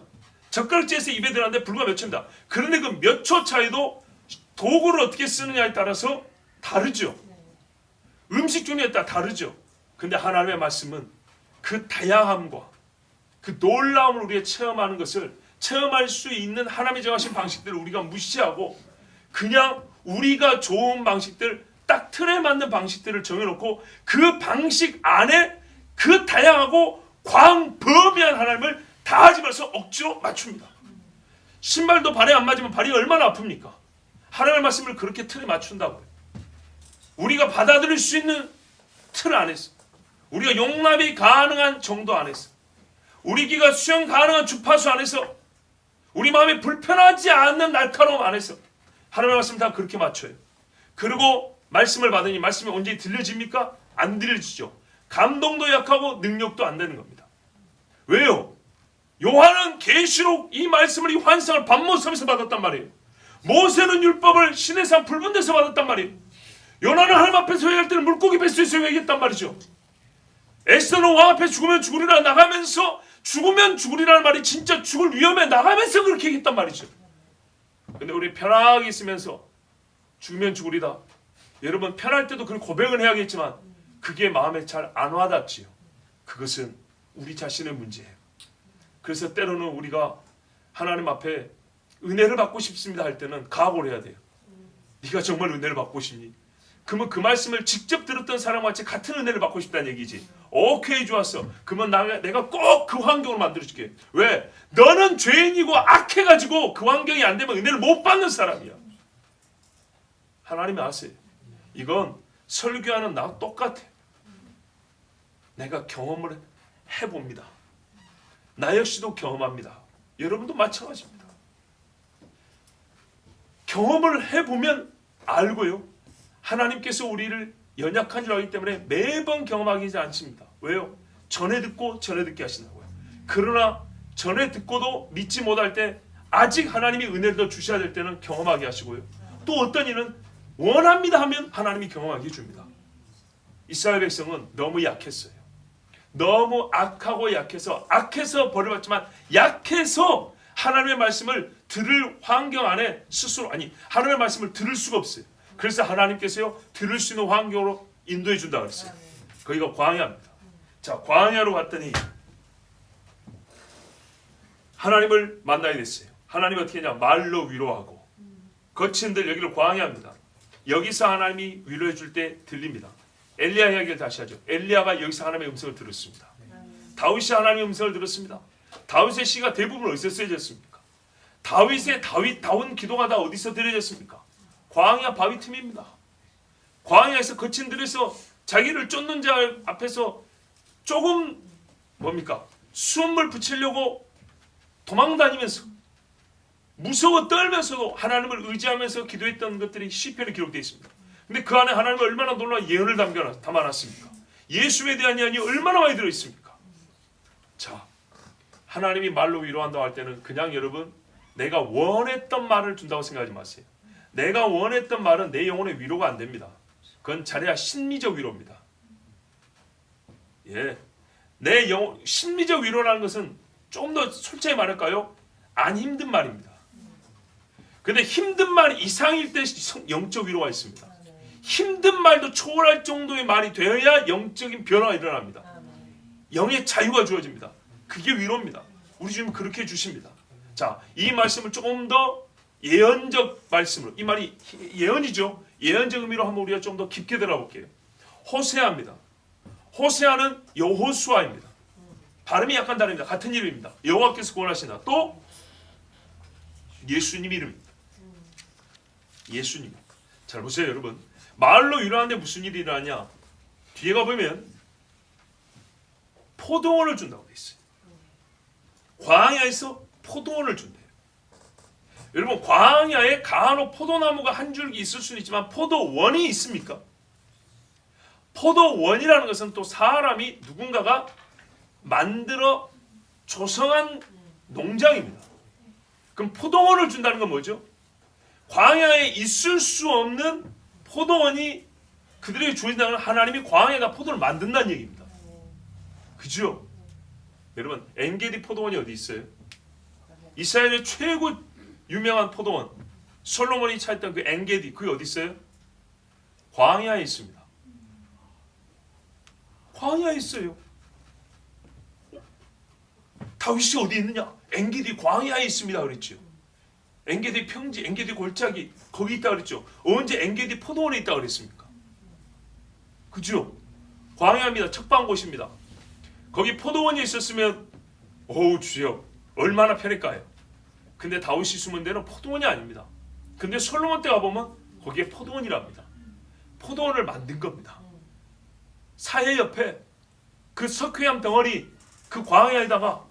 젓가락질에서 입에 들어가는데 불과 몇 초입니다. 그런데 그 몇 초 차이도 도구를 어떻게 쓰느냐에 따라서 다르죠. 음식 종류에 따라 다르죠. 근데 하나님의 말씀은 그 다양함과 그 놀라움을 우리가 체험하는 것을 체험할 수 있는 하나님이 정하신 방식들을 우리가 무시하고 그냥 우리가 좋은 방식들, 딱 틀에 맞는 방식들을 정해놓고 그 방식 안에 그 다양하고 광범위한 하나님을 다 집어서 억지로 맞춥니다. 신발도 발에 안 맞으면 발이 얼마나 아픕니까? 하나님의 말씀을 그렇게 틀에 맞춘다고요. 우리가 받아들일 수 있는 틀 안에서, 우리가 용납이 가능한 정도 안에서, 우리 귀가 수용 가능한 주파수 안에서, 우리 마음이 불편하지 않는 날카로움 안에서 하나님의 말씀 다 그렇게 맞춰요. 그리고 말씀을 받으니 말씀이 언제 들려집니까? 안 들려지죠. 감동도 약하고 능력도 안 되는 겁니다. 왜요? 요한은 계시록 이 말씀을, 이 환상을 밤모섬에서 받았단 말이에요. 모세는 율법을 시내산 붉은 데서 받았단 말이에요. 요나는 하나님 앞에서 회개할 때는 물고기 뱃속에서 회개했단 말이죠. 에스더는 왕 앞에 죽으면 죽으리라 나가면서, 죽으면 죽으리라는 말이 진짜 죽을 위험에 나가면서 그렇게 얘기했단 말이죠. 근데 우리 편하게 있으면서 죽으면 죽으리다. 여러분 편할 때도 그런 고백은 해야겠지만 그게 마음에 잘 안 와닿지요. 그것은 우리 자신의 문제예요. 그래서 때로는 우리가 하나님 앞에 은혜를 받고 싶습니다 할 때는 각오를 해야 돼요. 네가 정말 은혜를 받고 싶니? 그러면 그 말씀을 직접 들었던 사람과 같이 같은 은혜를 받고 싶다는 얘기지. 오케이, 좋았어. 그러면 내가 꼭 그 환경을 만들어줄게. 왜? 너는 죄인이고 악해가지고 그 환경이 안 되면 은혜를 못 받는 사람이야. 하나님이 아세요. 이건 설교하는 나와 똑같아. 내가 경험을 해봅니다. 나 역시도 경험합니다. 여러분도 마찬가지입니다. 경험을 해보면 알고요. 하나님께서 우리를 연약한 줄 알기 때문에 매번 경험하기 하지 않습니다. 왜요? 전에 듣고 전에 듣게 하신다고요. 그러나 전에 듣고도 믿지 못할 때 아직 하나님이 은혜를 더 주셔야 될 때는 경험하게 하시고요. 또 어떤 이는 원합니다 하면 하나님이 경험하게 해줍니다. 이스라엘 백성은 너무 약했어요. 너무 악하고 약해서 벌을 약해서 하나님의 말씀을 들을 환경 안에 스스로, 하나님의 말씀을 들을 수가 없어요. 그래서 하나님께서요 들을 수 있는 환경으로 인도해 준다고 그랬어요. 거기가 광야입니다. 자, 광야로 갔더니 하나님을 만나게 됐어요. 하나님이 어떻게 했냐? 말로 위로하고. 거친들, 여기를 광야입니다. 여기서 하나님이 위로해 줄 때 들립니다. 엘리야 이야기를 다시 하죠. 엘리야가 여기서 하나님의 음성을 들었습니다. 다윗이 하나님의 음성을 들었습니다. 다윗의 시가 대부분 어디서 쓰여졌습니까? 다윗의 다운 기도가 다 어디서 들려졌습니까? 광야 바위 틈입니다. 광야에서 거친들에서 자기를 쫓는 자 앞에서 조금 숨을 붙이려고 도망다니면서 무서워 떨면서도 하나님을 의지하면서 기도했던 것들이 시편에 기록되어 있습니다. 근데 그 안에 하나님은 얼마나 놀라운 예언을 담아놨습니까? 예수에 대한 예언이 얼마나 많이 들어있습니까? 자, 하나님이 말로 위로한다고 할 때는 그냥 여러분 내가 원했던 말을 준다고 생각하지 마세요. 내가 원했던 말은 내 영혼의 위로가 안 됩니다. 그건 잘해야 심리적 위로입니다. 예, 내 영혼 심리적 위로라는 것은 좀 더 솔직히 말할까요? 안 힘든 말입니다. 근데 힘든 말 이상일 때 영적 위로가 있습니다. 힘든 말도 초월할 정도의 말이 되어야 영적인 변화가 일어납니다. 영의 자유가 주어집니다. 그게 위로입니다. 우리 주님 그렇게 해주십니다. 자, 이 말씀을 조금 더 예언적 말씀으로, 이 말이 예언이죠. 예언적 의미로 한번 우리가 좀 더 깊게 들어볼게요. 호세아입니다. 호세아는 여호수아입니다. 발음이 약간 다릅니다. 같은 이름입니다. 여호와께서 구원하시나. 또 예수님 이름입니다. 예수님. 잘 보세요, 여러분. 마을로 유라는데 무슨 일이 일어나냐? 뒤에 가보면 포도원을 준다고 돼 있어요. 광야에서 포도원을 준대요. 여러분, 광야에 간혹 포도나무가 한 줄기 있을 수는 있지만 포도원이 있습니까? 포도원이라는 것은 또 사람이 누군가가 만들어 조성한 농장입니다. 그럼 포도원을 준다는 건 뭐죠? 광야에 있을 수 없는 포도원이 그들에게 주어진다는 건 하나님이 광야에다 포도를 만든다는 얘기입니다. 그죠? 여러분, 엔게디 포도원이 어디 있어요? 이스라엘의 최고 유명한 포도원, 솔로몬이 찾았던 그 엔게디, 그게 어디 있어요? 광야에 있습니다. 광야에 있어요. 다윗이 어디 있느냐? 엔게디 광야에 있습니다 그랬죠. 엔게디 평지, 엔게디 골짜기 거기 있다 그랬죠. 언제 엔게디 포도원에 있다 그랬습니까? 그죠? 광야입니다. 척박한 곳입니다. 거기 포도원이 있었으면 어우 주여 얼마나 편할까요? 근데 다윗이 숨은 데는 포도원이 아닙니다. 근데 솔로몬 때 가보면 거기에 포도원이랍니다. 포도원을 만든 겁니다. 사해 옆에 그 석회암 덩어리 그 광야에다가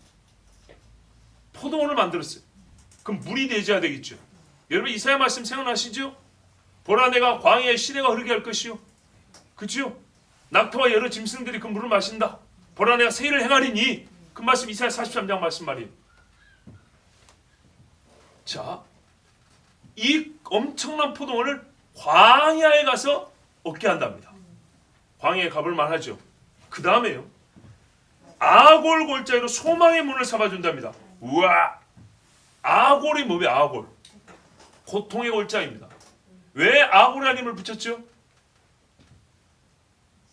포도원을 만들었어요. 그럼 물이 내줘야 되겠죠. 여러분 이사야 말씀 생각나시죠? 보라 내가 광야에 시내가 흐르게 할 것이요. 그죠? 낙타와 여러 짐승들이 그 물을 마신다. 보라 내가 세일을 행하리니. 그 말씀 이사야 43장 말씀 말이에요. 자, 이 엄청난 포도원을 광야에 가서 얻게 한답니다. 광야에 가볼 만하죠. 그 다음에요. 아골 골짜기로 소망의 문을 삼아준답니다. 우와! 아골이 뭐예요? 아골. 고통의 골짜기입니다. 왜 아골이라는 이름을 붙였죠?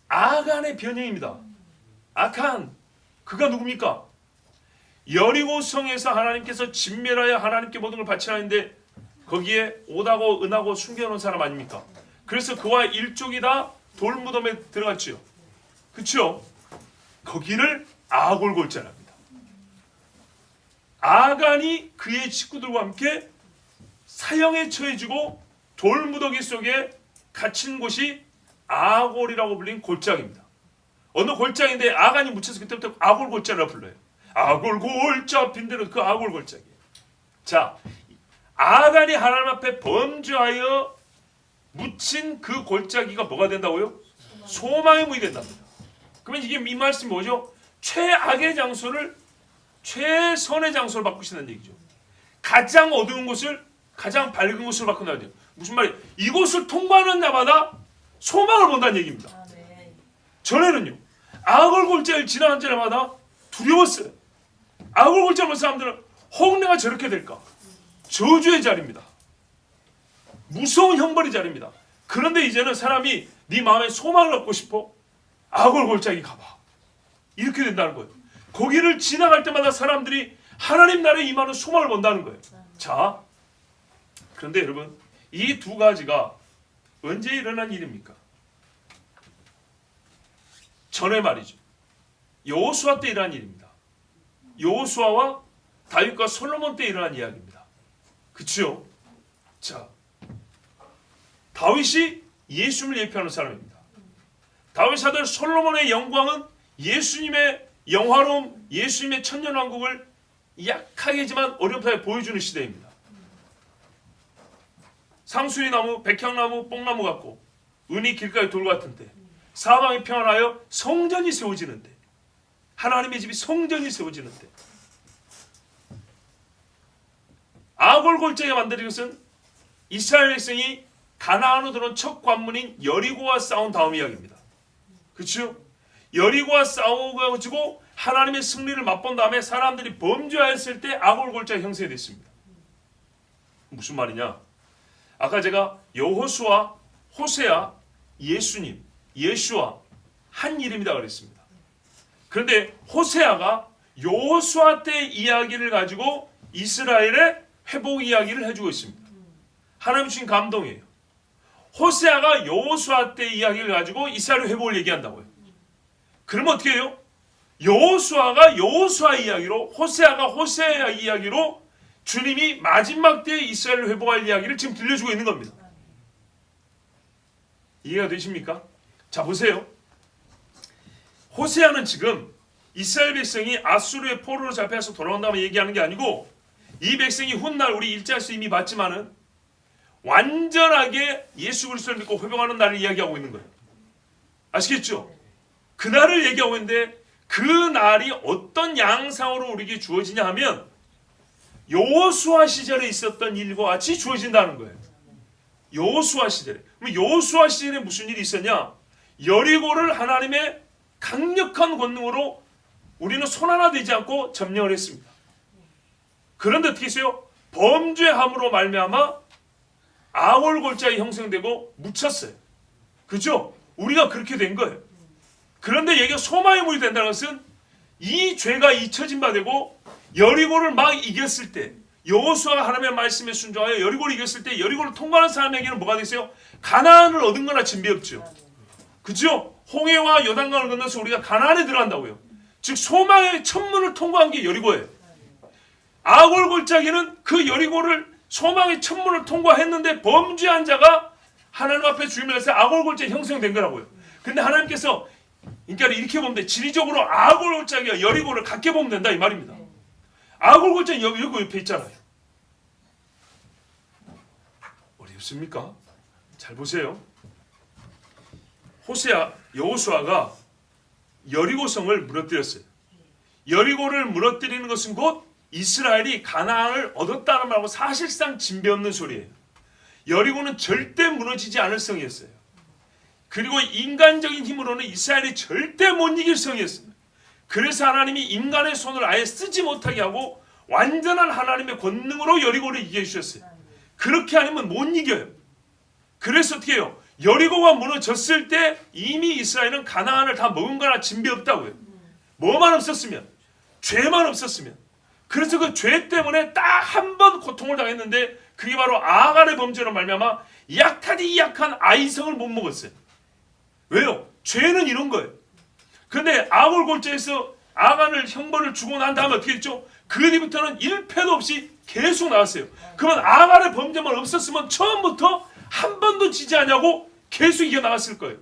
아간의 변형입니다. 아칸. 그가 누굽니까? 여리고 성에서 하나님께서 진멸하여 하나님께 모든 걸 바치라 했는데 거기에 오다고 은하고 숨겨놓은 사람 아닙니까? 그래서 그와 일족이 다 돌무덤에 들어갔죠. 그렇죠? 거기를 아골 골짜기랍니다. 아간이 그의 식구들과 함께 사형에 처해지고 돌무더기 속에 갇힌 곳이 아골이라고 불린 골짜기입니다. 어느 골짜기인데 아간이 묻혀서 그때부터 아골 골짜기라고 불러요. 아골 골짜 빈대는 그 아골 골짜기예요. 자, 아간이 하나님 앞에 범죄하여 묻힌 그 골짜기가 뭐가 된다고요? 소망의 문이 된답니다. 그러면 이게 이 말씀이 뭐죠? 최악의 장소를 최선의 장소로 바꾸신다는 얘기죠. 가장 어두운 곳을 가장 밝은 곳으로 바꾼다는 얘기죠. 무슨 말이에요? 이곳을 통과하는 자마다 소망을 본다는 얘기입니다. 전에는요. 아골 골짜기를 지나간 자마다 두려웠어요. 아골 골짜기 본 사람들은 혹 내가 저렇게 될까? 저주의 자리입니다. 무서운 형벌의 자리입니다. 그런데 이제는 사람이 네 마음에 소망을 얻고 싶어? 아골 골짜기 가봐. 이렇게 된다는 거예요. 거기를 지나갈 때마다 사람들이 하나님 나라에 임하는 소망을 본다는 거예요. 자, 그런데 여러분 이 두 가지가 언제 일어난 일입니까? 전에 말이죠. 여호수아 때 일어난 일입니다. 여호수아와 다윗과 솔로몬 때 일어난 이야기입니다. 그렇죠? 자, 다윗이 예수님을 예표하는 사람입니다. 다윗 아들 솔로몬의 영광은 예수님의 영화로움, 예수님의 천년왕국을 약하게지만 어렴풋하게 보여주는 시대입니다. 상수리 나무, 백향나무, 뽕나무 같고 은이 길가의 돌 같은 때 사방이 평안하여 성전이 세워지는 때 하나님의 집이 성전이 세워지는 때 아골 골짜기가 만들어진 것은 이스라엘 백성이 가나안으로 들어온 첫 관문인 여리고와 싸운 다음 이야기입니다. 그렇죠? 여리고와 싸워가지고 하나님의 승리를 맛본 다음에 사람들이 범죄하였을 때 아골 골짜기 형성됐습니다. 무슨 말이냐? 아까 제가 여호수아, 호세아, 예수님, 예수아 한 이름이다 그랬습니다. 그런데 호세아가 여호수아 때 이야기를 가지고 이스라엘의 회복 이야기를 해주고 있습니다. 하나님 주신 감동이에요. 호세아가 여호수아 때 이야기를 가지고 이스라엘 회복을 얘기한다고요. 그러면 어떻게 해요? 여호수아가 여호수아 이야기로, 호세아가 호세아 이야기로 주님이 마지막 때에 이스라엘을 회복할 이야기를 지금 들려주고 있는 겁니다. 이해가 되십니까? 자, 보세요. 호세아는 지금 이스라엘 백성이 아수르의 포로로 잡혀서 돌아온다면 얘기하는 게 아니고, 이 백성이 훗날 우리 1장에서 이미 봤지만은 완전하게 예수 그리스도를 믿고 회복하는 날을 이야기하고 있는 거예요. 아시겠죠? 그 날을 얘기하고 있는데, 그 날이 어떤 양상으로 우리에게 주어지냐 하면 여호수아 시절에 있었던 일과 같이 주어진다는 거예요. 여호수아 시절에. 그럼 여호수아 시절에 무슨 일이 있었냐? 여리고를 하나님의 강력한 권능으로 우리는 손 하나 되지 않고 점령을 했습니다. 그런데 어떻게 했어요? 범죄함으로 말미암아 아골 골짜기 형성되고 묻혔어요. 그죠? 우리가 그렇게 된 거예요. 그런데 얘가 소망의 물이 된다는 것은 이 죄가 잊혀진 바 되고 여리고를 막 이겼을 때, 여호수아가 하나님의 말씀에 순종하여 여리고를 이겼을 때 여리고를 통과하는 사람에게는 뭐가 됐어요? 가나안을 얻은 거나 진배 없죠. 그죠? 홍해와 요단강을 건너서 우리가 가나안에 들어간다고요. 즉 소망의 천문을 통과한 게 여리고예요. 아골 골짜기는 그 여리고를 소망의 천문을 통과했는데 범죄한 자가 하나님 앞에 주임을 해서 아골 골짜기 형성된 거라고요. 근데 하나님께서 그러니까 이렇게 보면 돼. 지리적으로 아골 골짜기와 여리고를 같게 보면 된다 이 말입니다. 아골 골짜기 여기 옆에 있잖아요. 어렵습니까? 잘 보세요. 호세아, 여호수아가 여리고성을 무너뜨렸어요. 여리고를 무너뜨리는 것은 곧 이스라엘이 가나안을 얻었다는 말하고 사실상 진배 없는 소리예요. 여리고는 절대 무너지지 않을 성이었어요. 그리고 인간적인 힘으로는 이스라엘이 절대 못 이길 성이었습니다. 그래서 하나님이 인간의 손을 아예 쓰지 못하게 하고 완전한 하나님의 권능으로 여리고를 이겨주셨어요. 그렇게 아니면 못 이겨요. 그래서 어떻게 해요? 여리고가 무너졌을 때 이미 이스라엘은 가나안을 다 먹은 거나 진배 없다고요. 뭐만 없었으면, 죄만 없었으면. 그래서 그 죄 때문에 딱 한 번 고통을 당했는데 그게 바로 아간의 범죄로 말미암아 약하디 약한 아이성을 못 먹었어요. 왜요? 죄는 이런 거예요. 근데 아골 골짜기에서 아간을 형벌을 주고 난 다음에 어떻게 했죠? 그 뒤부터는 1패도 없이 계속 나왔어요. 그러면 아간의 범죄만 없었으면 처음부터 한 번도 지지 않냐고 계속 이겨나갔을 거예요.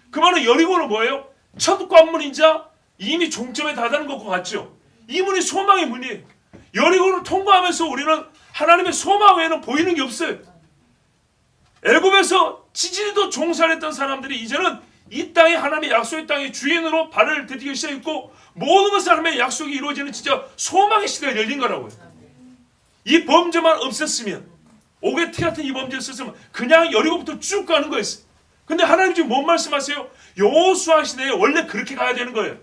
그 말은 여리고는 뭐예요? 첫 관문이자 이미 종점에 다다른 것과 같죠. 이 문이 소망의 문이에요. 여리고를 통과하면서 우리는 하나님의 소망 외에는 보이는 게 없어요. 애굽에서 지지리도 종살했던 사람들이 이제는 이 땅에 하나님의 약속의 땅의 주인으로 발을 들이기 시작했고 모든 것을 하나님의 약속이 이루어지는 진짜 소망의 시대가 열린 거라고요. 이 범죄만 없었으면, 오게티 같은 이 범죄 없었으면 그냥 여리고부터 쭉 가는 거였어요. 근데 하나님 지금 뭔 말씀하세요? 여호수아 시대에 원래 그렇게 가야 되는 거예요.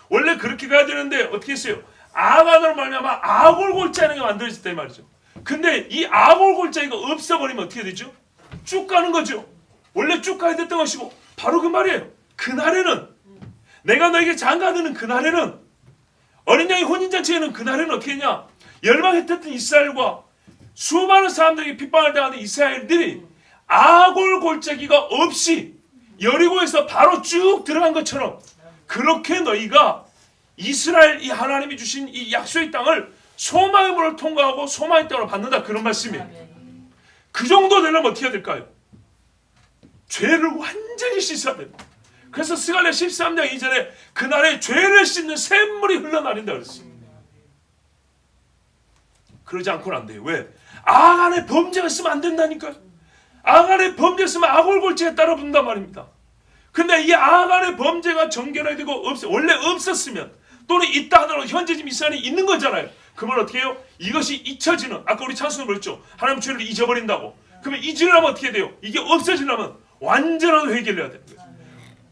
원래 그렇게 가야 되는데 어떻게 했어요? 아간으로 말미암아 아골 골짜기가 만들어졌다 이 말이죠. 근데 이 아골 골짜기가 없어버리면 어떻게 되죠? 쭉 가는 거죠. 원래 쭉 가야 됐던 것이고 바로 그 말이에요. 그날에는 내가 너에게 장가드는 그날에는 어린 양의 혼인잔치에는 그날에는 어떻게 했냐? 멸망했던 이스라엘과 수많은 사람들에게 핍박을 당하는 이스라엘들이 아골 골짜기가 없이 여리고에서 바로 쭉 들어간 것처럼 그렇게 너희가 이스라엘 이 하나님이 주신 이 약속의 땅을 소망의 문을 통과하고 소망의 땅으로 받는다 그런 말씀이에요. 그 정도 되려면 어떻게 해야 될까요? 죄를 완전히 씻어야 됩니다. 그래서 스가랴 13장 2절에 그날에 죄를 씻는 샘물이 흘러나린다 그랬어요. 그러지 않고는 안 돼요. 왜? 아간의 범죄가 있으면 안 된다니까요. 아간의 범죄가 있으면 아골골죄에 따라 붙는단 말입니다. 근데 이 아간의 범죄가 정결화되고 원래 없었으면 또는 있다 하더라도 현재 지금 이스라엘이 있는 거잖아요. 그러면 어떻게 해요? 이것이 잊혀지는, 아까 우리 찬송을 그랬죠. 하나님 죄를 잊어버린다고. 그러면 잊으려면 어떻게 돼요? 이게 없어지려면 완전한 회개를 해야 되는 거예요.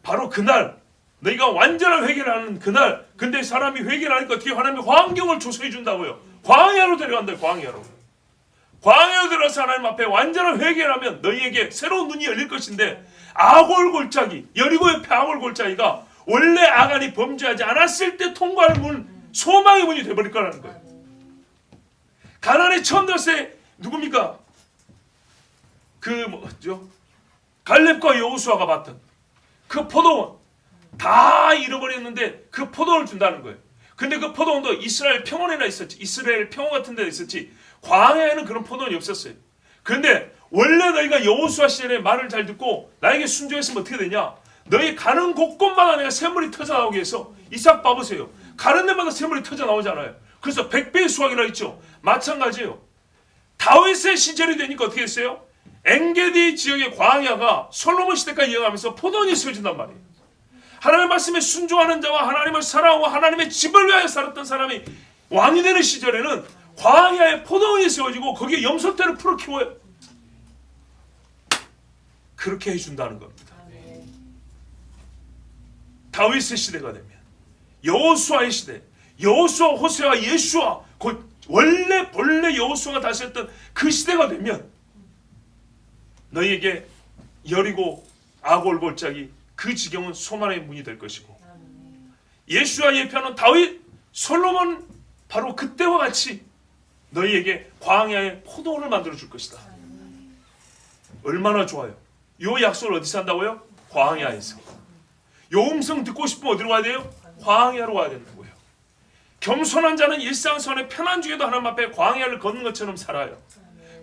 바로 그날 너희가 완전한 회개를 하는 그날. 근데 사람이 회개를 하니까 어떻게 하나님이 환경을 조성해 준다고요. 광야로 데려간다. 광야로. 광야로 들어서 하나님 앞에 완전한 회개를 하면 너희에게 새로운 눈이 열릴 것인데 아골 골짜기, 여리고 옆에 아골 골짜기가 원래 아간이 범죄하지 않았을 때 통과할 문, 소망의 문이 되어버릴 거라는 거예요. 가나안에 처음 들었을 때 누굽니까? 그 뭐죠? 갈렙과 여호수아가 봤던 그 포도원 다 잃어버렸는데 그 포도원을 준다는 거예요. 근데 그 포도원도 이스라엘 평원에나 있었지. 이스라엘 평원 같은 데 있었지. 광야에는 그런 포도원이 없었어요. 그런데 원래 너희가 여호수아 시절에 말을 잘 듣고 나에게 순종했으면 어떻게 되냐? 너희 가는 곳곳마다 내가 샘물이 터져 나오게 해서 이삭 봐보세요. 가는 데마다 샘물이 터져 나오잖아요. 그래서 100배의 수확이라 있죠. 마찬가지예요. 다윗의 시절이 되니까 어떻게 했어요? 엔게디 지역의 광야가 솔로몬 시대까지 이어가면서 포도원이 세워진단 말이에요. 하나님의 말씀에 순종하는 자와 하나님을 사랑하고 하나님의 집을 위하여 살았던 사람이 왕이 되는 시절에는 광야에 포도원이 세워지고 거기에 염소떼를 풀어 키워요. 그렇게 해준다는 겁니다. 다윗의 시대가 되면 여호수아의 시대, 여호수아, 호세아, 예수아, 곧 본래 여호수아가 다스렸던 그 시대가 되면 너희에게 여리고 아골 골짜기 그 지경은 소만의 문이 될 것이고, 예수와 예표하는 다윗, 솔로몬 바로 그때와 같이 너희에게 광야의 포도원을 만들어 줄 것이다. 얼마나 좋아요. 요 약속을 어디서 한다고요? 광야에서. 요 음성 듣고 싶으면 어디로 가야 돼요? 광야로 가야 된다고요. 겸손한 자는 일상생활의 편한 중에도 하나님 앞에 광야를 걷는 것처럼 살아요.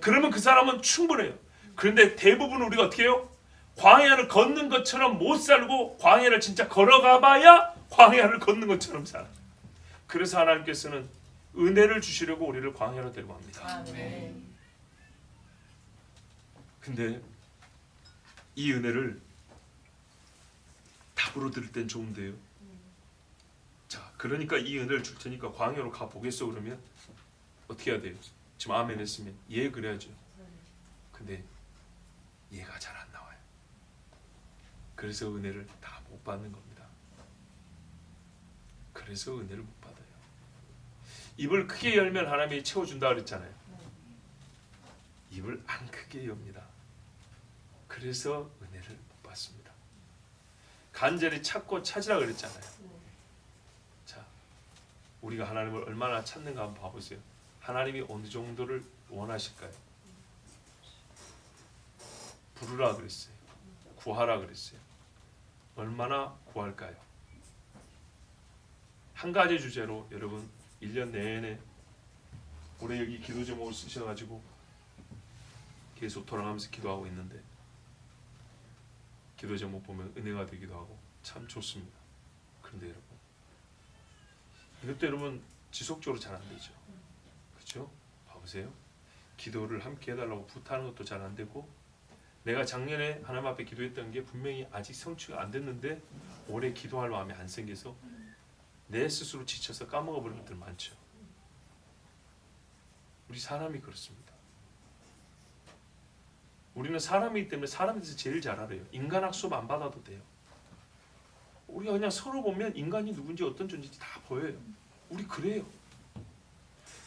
그러면 그 사람은 충분해요. 그런데 대부분 우리가 어떻게 해요? 광야를 걷는 것처럼 못 살고 광야를 진짜 걸어가 봐야 광야를 걷는 것처럼 살아요. 그래서 하나님께서는 은혜를 주시려고 우리를 광야로 데리고 갑니다. 근데 이 은혜를 답으로 들을 땐 좋은데요. 자, 그러니까 이 은혜를 줄 테니까 광야로 가보겠어 그러면 어떻게 해야 돼요? 지금 아멘 했으면 예 그래야죠. 근데 예가 잘 안 나와요. 그래서 은혜를 다 못 받는 겁니다. 그래서 은혜를 못 받아요. 입을 크게 열면 하나님이 채워준다 그랬잖아요. 입을 안 크게 엽니다. 그래서 은혜를 못 받습니다. 간절히 찾고 찾으라 그랬잖아요. 자, 우리가 하나님을 얼마나 찾는가 한번 봐보세요. 하나님이 어느 정도를 원하실까요? 부르라 그랬어요. 구하라 그랬어요. 얼마나 구할까요? 한 가지 주제로 여러분 1년 내내 올해 여기 기도 제목을 쓰셔가지고 계속 돌아가면서 기도하고 있는데 기도 제목 보면 은혜가 되기도 하고 참 좋습니다. 그런데 여러분 이것도 여러분 지속적으로 잘 안 되죠. 그렇죠? 봐보세요. 기도를 함께 해달라고 부탁하는 것도 잘 안 되고 내가 작년에 하나님 앞에 기도했던 게 분명히 아직 성취가 안 됐는데 올해 기도할 마음이 안 생겨서 내 스스로 지쳐서 까먹어버리는 것들 많죠. 우리 사람이 그렇습니다. 우리는 사람이기 때문에 사람에 대해서 제일 잘 알아요. 인간학 수업 안 받아도 돼요. 우리가 그냥 서로 보면 인간이 누군지 어떤 존재인지 다 보여요. 우리 그래요.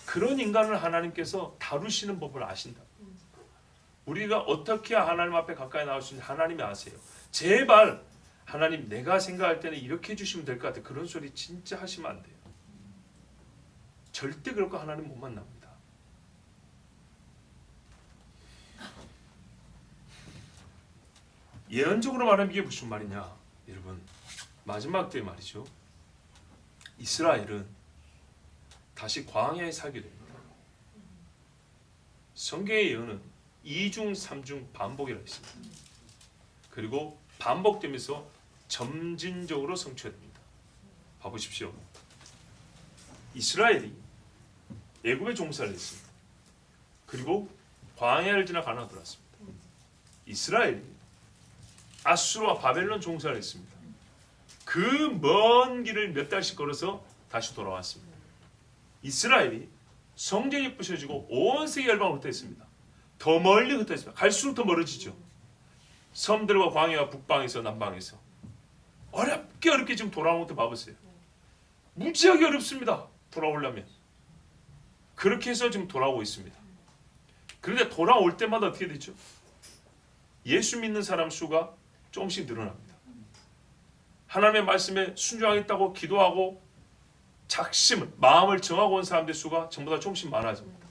그런 인간을 하나님께서 다루시는 법을 아신다. 우리가 어떻게 하나님 앞에 가까이 나올 수 있는지 하나님이 아세요. 제발 하나님 내가 생각할 때는 이렇게 해주시면 될 것 같아. 그런 소리 진짜 하시면 안 돼요. 절대 그럴 거 하나님 못 만납니다. 예언적으로 말하면 이게 무슨 말이냐 여러분, 마지막 때에 말이죠. 이스라엘은 다시 광야에 살게 됩니다. 성경의 예언은 2중 3중 반복이라 했습니다. 그리고 반복되면서 점진적으로 성취됩니다. 봐보십시오. 이스라엘이 애굽에 종살이 했습니다. 그리고 광야를 지나 가나안에 들어왔습니다. 이스라엘이 아수르와 바벨론 종살이 했습니다. 그 먼 길을 몇 달씩 걸어서 다시 돌아왔습니다. 이스라엘이 성전이 부셔지고 온 세계 열방으로 흩어졌습니다. 더 멀리 흩어졌습니다. 갈수록 더 멀어지죠. 섬들과 광야와 북방에서 남방에서 어렵게 지금 돌아오는 것도 봐보세요. 무지하게 어렵습니다. 돌아오려면. 그렇게 해서 지금 돌아오고 있습니다. 그런데 돌아올 때마다 어떻게 되죠? 예수 믿는 사람 수가 조금씩 늘어납니다. 하나님의 말씀에 순종하겠다고 기도하고 작심을, 마음을 정하고 온 사람들 수가 전부 다 조금씩 많아집니다.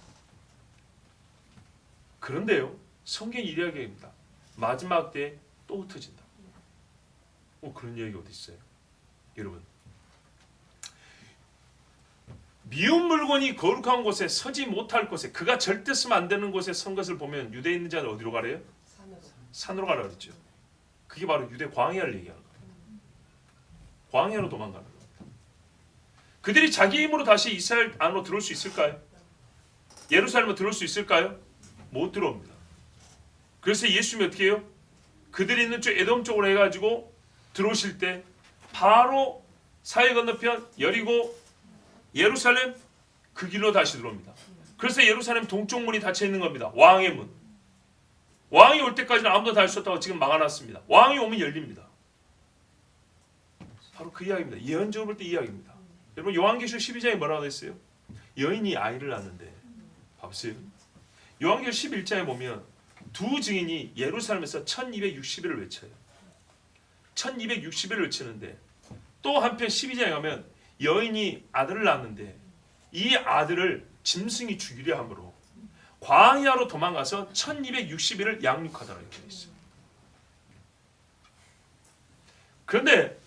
그런데요, 성경이 이야기합니다. 마지막 때에 또 흩어진다. 그런 얘기 어디 있어요? 여러분, 미운 물건이 거룩한 곳에 서지 못할 곳에, 그가 절대 쓰면 안 되는 곳에 선 것을 보면 유대에 있는 자는 어디로 가래요? 산으로 가라 그랬죠. 그게 바로 유대 광야를 얘기하는 거예요. 광야로 도망가는 겁니다. 그들이 자기 힘으로 다시 이스라엘 안으로 들어올 수 있을까요? 예루살렘으로 들어올 수 있을까요? 못 들어옵니다. 그래서 예수님이 어떻게 해요? 그들이 있는 쪽 에돔 쪽으로 해가지고 들어오실 때 바로 사해 건너편 여리고 예루살렘 그 길로 다시 들어옵니다. 그래서 예루살렘 동쪽 문이 닫혀 있는 겁니다. 왕의 문. 왕이 올 때까지는 아무도 닫을 수 없다고 지금 막아놨습니다. 왕이 오면 열립니다. 바로 그 이야기입니다. 예언적으로 볼 때 이 이야기입니다. 여러분, 요한계시록 12장에 뭐라고 했어요? 여인이 아이를 낳는데, 봐보세요. 요한계시록 11장에 보면 두 증인이 예루살렘에서 1260일을 외쳐요. 1260일을 외치는데, 또 한편 12장에 가면 여인이 아들을 낳았는데 이 아들을 짐승이 죽이려 함으로 광야로 도망가서 1260일을 양육하더라 이렇게 돼 있어요. 그런데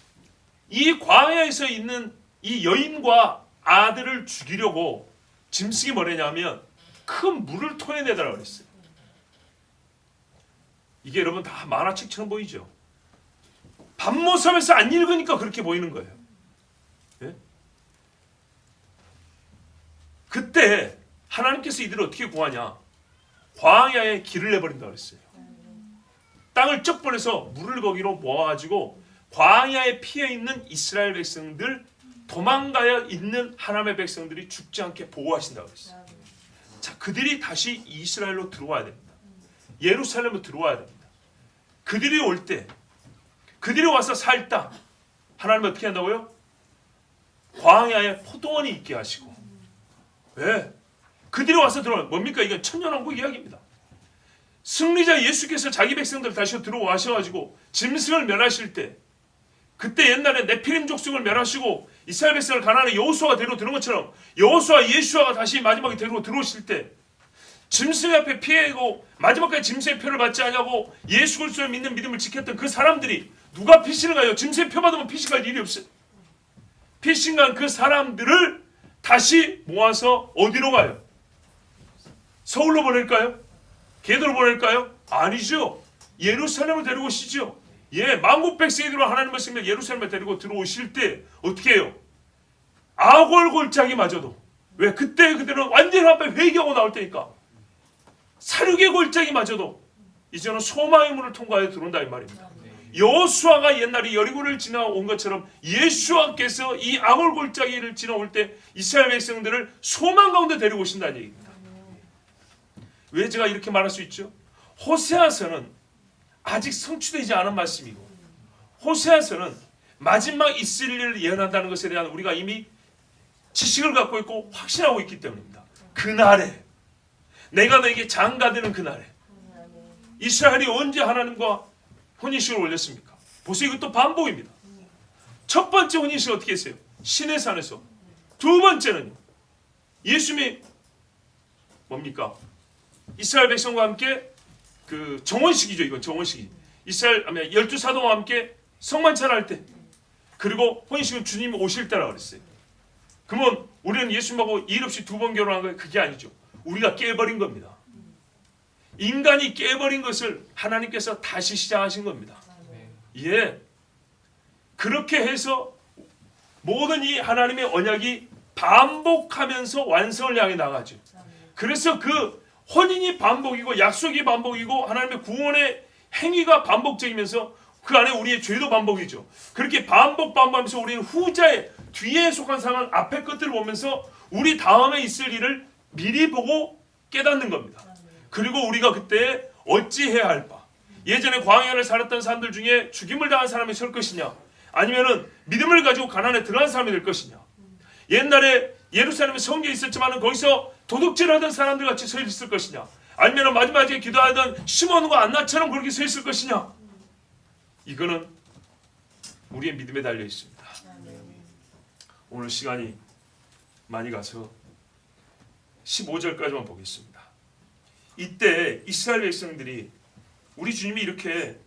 이 광야에서 있는 이 여인과 아들을 죽이려고 짐승이 뭐랬냐면 큰 물을 토해내더라 그랬어요. 이게 여러분 다 만화책처럼 보이죠? 밤모섬에서 안 읽으니까 그렇게 보이는 거예요. 예? 그때 하나님께서 이들을 어떻게 구하냐? 광야에 길을 내버린다 그랬어요. 땅을 쩍 벌려서 물을 거기로 모아가지고 광야에 피해 있는 이스라엘 백성들, 도망가야 있는 하나님의 백성들이 죽지 않게 보호하신다고 그랬어요. 자, 그들이 다시 이스라엘로 들어와야 됩니다. 예루살렘으로 들어와야 됩니다. 그들이 올 때, 그들이 와서 살 땅, 하나님은 어떻게 한다고요? 광야에 포도원이 있게 하시고. 왜? 그들이 와서 들어와요. 뭡니까? 이건 천년왕국 이야기입니다. 승리자 예수께서 자기 백성들 다시 들어와셔가지고 짐승을 멸하실 때, 그때 옛날에 네피림 족속을 멸하시고 이스라엘 백성을 가나안에 여호수아가 데리고 들어온 것처럼 여호수아 예수아가 다시 마지막에 데리고 들어오실 때 짐승 앞에 피해고 마지막까지 짐승의 표를 받지 않냐고 예수 그리스도를 믿는 믿음을 지켰던 그 사람들이 누가 피신을 가요? 짐승의 표 받으면 피신 갈 일이 없어요. 피신 간 그 사람들을 다시 모아서 어디로 가요? 서울로 보낼까요? 게도로 보낼까요? 아니죠. 예루살렘을 데리고 오시죠. 예, 만국 백성이 들어 하나님의 말씀을 예루살렘에 데리고 들어오실 때 어떻게 해요? 아골골짜기마저도, 왜? 그때 그들은 완전히 앞에 회개하고 나올 때니까 사륙의 골짜기마저도 이제는 소망의 문을 통과해 들어온다 이 말입니다. 여호수아가 옛날에 여리고를 지나온 것처럼 예수와께서 이 아골골짜기를 지나올 때 이스라엘 백성들을 소망 가운데 데리고 오신다는 얘기입니다. 왜 제가 이렇게 말할 수 있죠? 호세아서는 아직 성취되지 않은 말씀이고, 호세아서는 마지막 있을 일을 예언한다는 것에 대한 우리가 이미 지식을 갖고 있고 확신하고 있기 때문입니다. 그날에 내가 너에게 장가 되는 그날에 이스라엘이 언제 하나님과 혼인식을 올렸습니까? 보세요. 이것도 반복입니다. 첫 번째 혼인식을 어떻게 했어요? 시내산에서. 두 번째는요, 예수님이 뭡니까? 이스라엘 백성과 함께 그 정원식이죠. 이건 정원식이. 이스라엘 12사도와 함께 성만찬할 때, 그리고 혼인식은 주님이 오실 때라 그랬어요. 그러면 우리는 예수님하고 일 없이 두 번 결혼한 거예요? 그게 아니죠. 우리가 깨버린 겁니다. 인간이 깨버린 것을 하나님께서 다시 시작하신 겁니다. 예. 그렇게 해서 모든 이 하나님의 언약이 반복하면서 완성을 향해 나가죠. 그래서 그 혼인이 반복이고 약속이 반복이고 하나님의 구원의 행위가 반복적이면서 그 안에 우리의 죄도 반복이죠. 그렇게 반복하면서 우리는 후자의 뒤에 속한 상황 앞의 것들을 보면서 우리 다음에 있을 일을 미리 보고 깨닫는 겁니다. 그리고 우리가 그때 어찌해야 할 바, 예전에 광야를 살았던 사람들 중에 죽임을 당한 사람이 설 것이냐, 아니면은 믿음을 가지고 가나안에 들어간 사람이 될 것이냐, 옛날에 예루살렘에 성전이 있었지만 거기서 도둑질하던 사람들 같이 서 있을 것이냐, 아니면 마지막에 기도하던 시몬과 안나처럼 그렇게 서 있을 것이냐, 이거는 우리의 믿음에 달려 있습니다. 오늘 시간이 많이 가서 15절까지만 보겠습니다. 이때 이스라엘 백성들이 우리 주님이 이렇게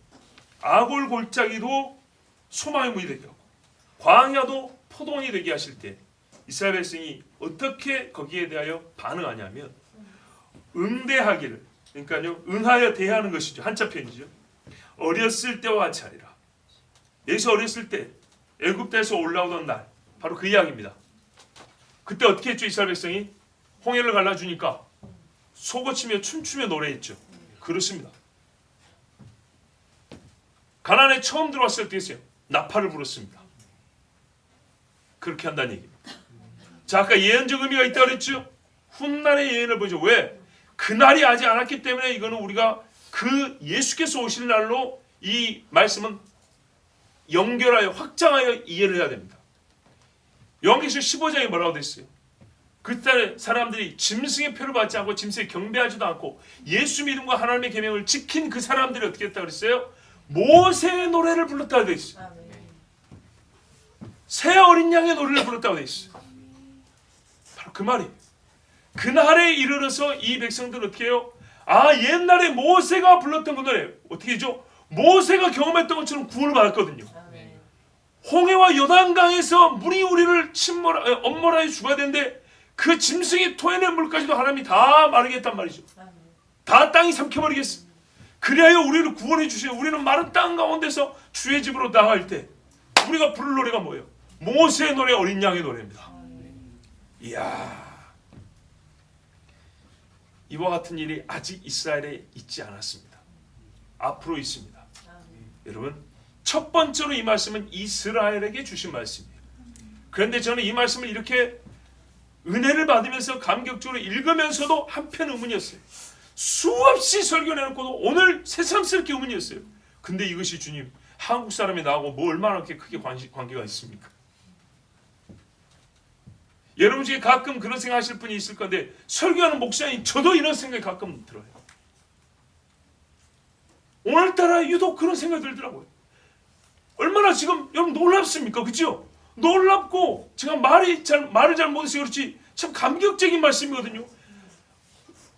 아골 골짜기도 소망의 문이 되게 하고 광야도 포도원이 되게 하실 때 이스라엘 백성이 어떻게 거기에 대하여 반응하냐면 응대하기를, 그러니까요 응하여 대하는 것이죠. 한자 표현이죠. 어렸을 때와 같이 하리라. 여기서 어렸을 때 애굽에서 올라오던 날 바로 그 이야기입니다. 그때 어떻게 했죠? 이스라엘 백성이 홍해를 갈라주니까 소고치며 춤추며 노래했죠. 그렇습니다. 가나안에 처음 들어왔을 때 했어요. 나팔을 불었습니다. 그렇게 한다는 얘기입니다. 자, 아까 예언적 의미가 있다고 그랬죠? 훗날의 예언을 보죠. 왜? 그날이 아직 않았기 때문에 이거는 우리가 그 예수께서 오실 날로 이 말씀은 연결하여 확장하여 이해를 해야 됩니다. 요한계시록 15장에 뭐라고 됐어요? 그때 사람들이 짐승의 표를 받지 않고 짐승에 경배하지도 않고 예수 믿음과 하나님의 계명을 지킨 그 사람들이 어떻게 했다고 그랬어요? 모세의 노래를 불렀다고 되어 있어요. 새 어린 양의 노래를 불렀다고 되어 있어요. 바로 그 말이에요. 그날에 이르러서 이 백성들은 어떻게 해요? 아, 옛날에 모세가 불렀던 그 노래 어떻게 하죠? 모세가 경험했던 것처럼 구원을 받았거든요. 홍해와 요단강에서 물이 우리를 엄몰하여 죽어야 되는데 그 짐승이 토해낸 물까지도 하나님이 다 마르게 했단 말이죠. 다 땅이 삼켜버리겠어. 그리하여 우리를 구원해 주시오. 우리는 마른 땅 가운데서 주의 집으로 나갈 때 우리가 부를 노래가 뭐예요? 모세의 노래, 어린 양의 노래입니다. 이야, 이와 같은 일이 아직 이스라엘에 있지 않았습니다. 앞으로 있습니다. 여러분, 첫 번째로 이 말씀은 이스라엘에게 주신 말씀이에요. 그런데 저는 이 말씀을 이렇게 은혜를 받으면서 감격적으로 읽으면서도 한편 의문이었어요. 수없이 설교해놓고도 오늘 새삼스럽게 의문이었어요. 근데 이것이 주님, 한국 사람이 나하고 뭐 얼마나 그렇게 크게 관계가 있습니까? 여러분 중에 가끔 그런 생각하실 분이 있을 건데 설교하는 목사님 저도 이런 생각이 가끔 들어요. 오늘따라 유독 그런 생각이 들더라고요. 얼마나 지금 여러분 놀랍습니까? 그렇죠? 놀랍고 제가 말을 잘 못해서 그렇지 참 감격적인 말씀이거든요.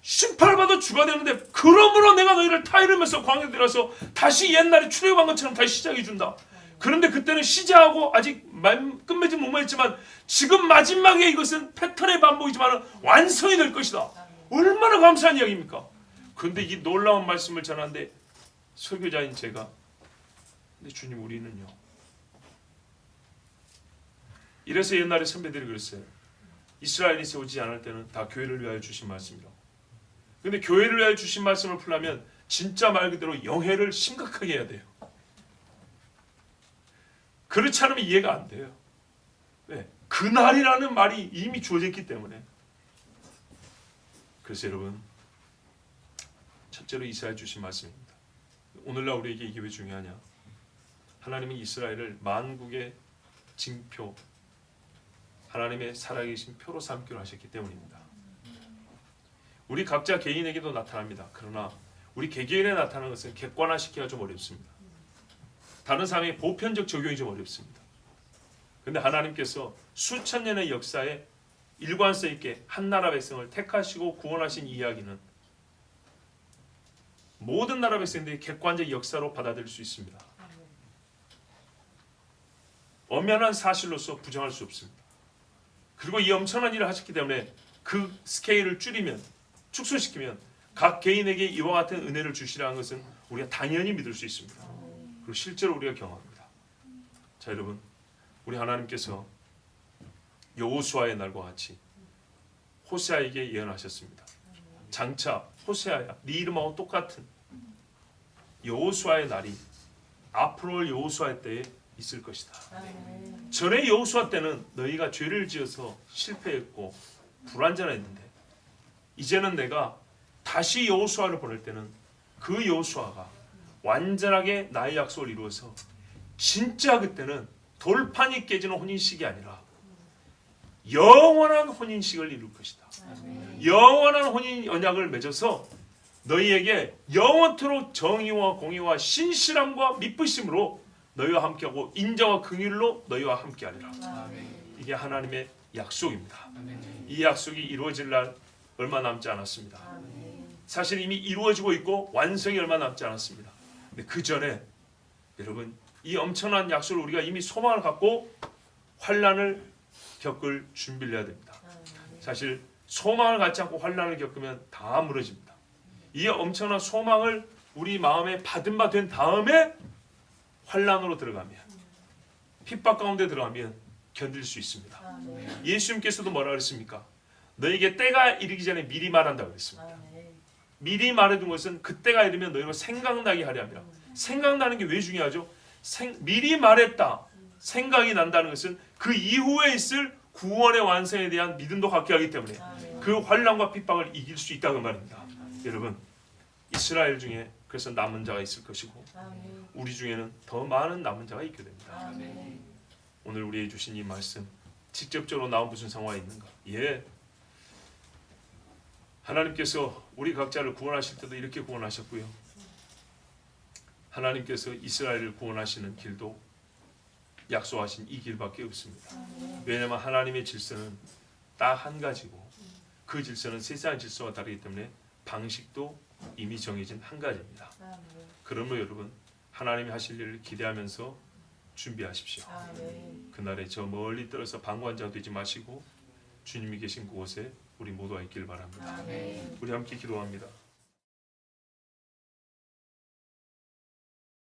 심판을 받아 죽어야 되는데 그러므로 내가 너희를 타이르면서 광야에 들어서 다시 옛날에 출애굽한 것처럼 다시 시작해 준다. 그런데 그때는 시작하고 아직 끝맺지 못했지만 지금 마지막에 이것은 패턴의 반복이지만 완성이 될 것이다. 얼마나 감사한 이야기입니까? 그런데 이 놀라운 말씀을 전하는데 설교자인 제가, 근데 주님 우리는요. 이래서 옛날에 선배들이 그랬어요. 이스라엘이 세우지 않을 때는 다 교회를 위하여 주신 말씀이라고. 근데 교회를 위하여 주신 말씀을 풀려면 진짜 말 그대로 영해를 심각하게 해야 돼요. 그렇지 않으면 이해가 안 돼요. 왜? 그날이라는 말이 이미 주어졌기 때문에. 그래서 여러분, 첫째로 이스라엘 주신 말씀입니다. 오늘날 우리에게 이게 왜 중요하냐? 하나님은 이스라엘을 만국의 징표, 하나님의 살아계신 표로 삼기로 하셨기 때문입니다. 우리 각자 개인에게도 나타납니다. 그러나 우리 개개인에 나타나는 것은 객관화시키기가 좀 어렵습니다. 다른 사람의 보편적 적용이 좀 어렵습니다. 그런데 하나님께서 수천 년의 역사에 일관성 있게 한 나라 백성을 택하시고 구원하신 이야기는 모든 나라 백성들이 객관적 역사로 받아들일 수 있습니다. 엄연한 사실로서 부정할 수 없습니다. 그리고 이 엄청난 일을 하셨기 때문에 그 스케일을 줄이면, 축소시키면 각 개인에게 이와 같은 은혜를 주시라는 것은 우리가 당연히 믿을 수 있습니다. 그리고 실제로 우리가 경험합니다. 자, 여러분, 우리 하나님께서 여호수아의 날과 같이 호세아에게 예언하셨습니다. 장차 호세아야, 네 이름하고 똑같은 여호수아의 날이 앞으로 여호수아 때에 있을 것이다. 전에 여호수아 때는 너희가 죄를 지어서 실패했고 불완전했는데 이제는 내가 다시 여호수아를 보낼 때는 그 여호수아가 완전하게 나의 약속을 이루어서 진짜 그때는 돌판이 깨지는 혼인식이 아니라 영원한 혼인식을 이룰 것이다. 영원한 혼인 언약을 맺어서 너희에게 영원토록 정의와 공의와 신실함과 믿으심으로 너희와 함께하고 인자와 긍휼로 너희와 함께하리라. 이게 하나님의 약속입니다. 이 약속이 이루어질 날 얼마 남지 않았습니다. 사실 이미 이루어지고 있고 완성이 얼마 남지 않았습니다. 근데 그 전에 여러분 이 엄청난 약속을 우리가 이미 소망을 갖고 환난을 겪을 준비를 해야 됩니다. 사실 소망을 갖지 않고 환난을 겪으면 다 무너집니다. 이 엄청난 소망을 우리 마음에 받은 바 된 다음에 환난으로 들어가면 핍박 가운데 들어가면 견딜 수 있습니다. 예수님께서도 뭐라 그랬습니까? 너에게 때가 이르기 전에 미리 말한다고 그랬습니다. 미리 말해둔 것은 그때가 이르면 너희가 생각나게 하려 함이라. 생각나는 게 왜 중요하죠? 미리 말했다. 생각이 난다는 것은 그 이후에 있을 구원의 완성에 대한 믿음도 갖게 하기 때문에 그 환난과 핍박을 이길 수 있다고 말입니다. 여러분 이스라엘 중에 그래서 남은 자가 있을 것이고 우리 중에는 더 많은 남은 자가 있게 됩니다. 오늘 우리에게 주신 이 말씀 직접적으로 나온 무슨 상황이 있는가? 예, 하나님께서 우리 각자를 구원하실 때도 이렇게 구원하셨고요. 하나님께서 이스라엘을 구원하시는 길도 약속하신 이 길밖에 없습니다. 왜냐하면 하나님의 질서는 딱 한 가지고 그 질서는 세상의 질서와 다르기 때문에 방식도 이미 정해진 한 가지입니다. 그러므로 여러분 하나님이 하실 일을 기대하면서 준비하십시오. 그날에 저 멀리 떨어서 방관자 되지 마시고 주님이 계신 그곳에 우리 모두가 있길 바랍니다. 우리 함께 기도합니다.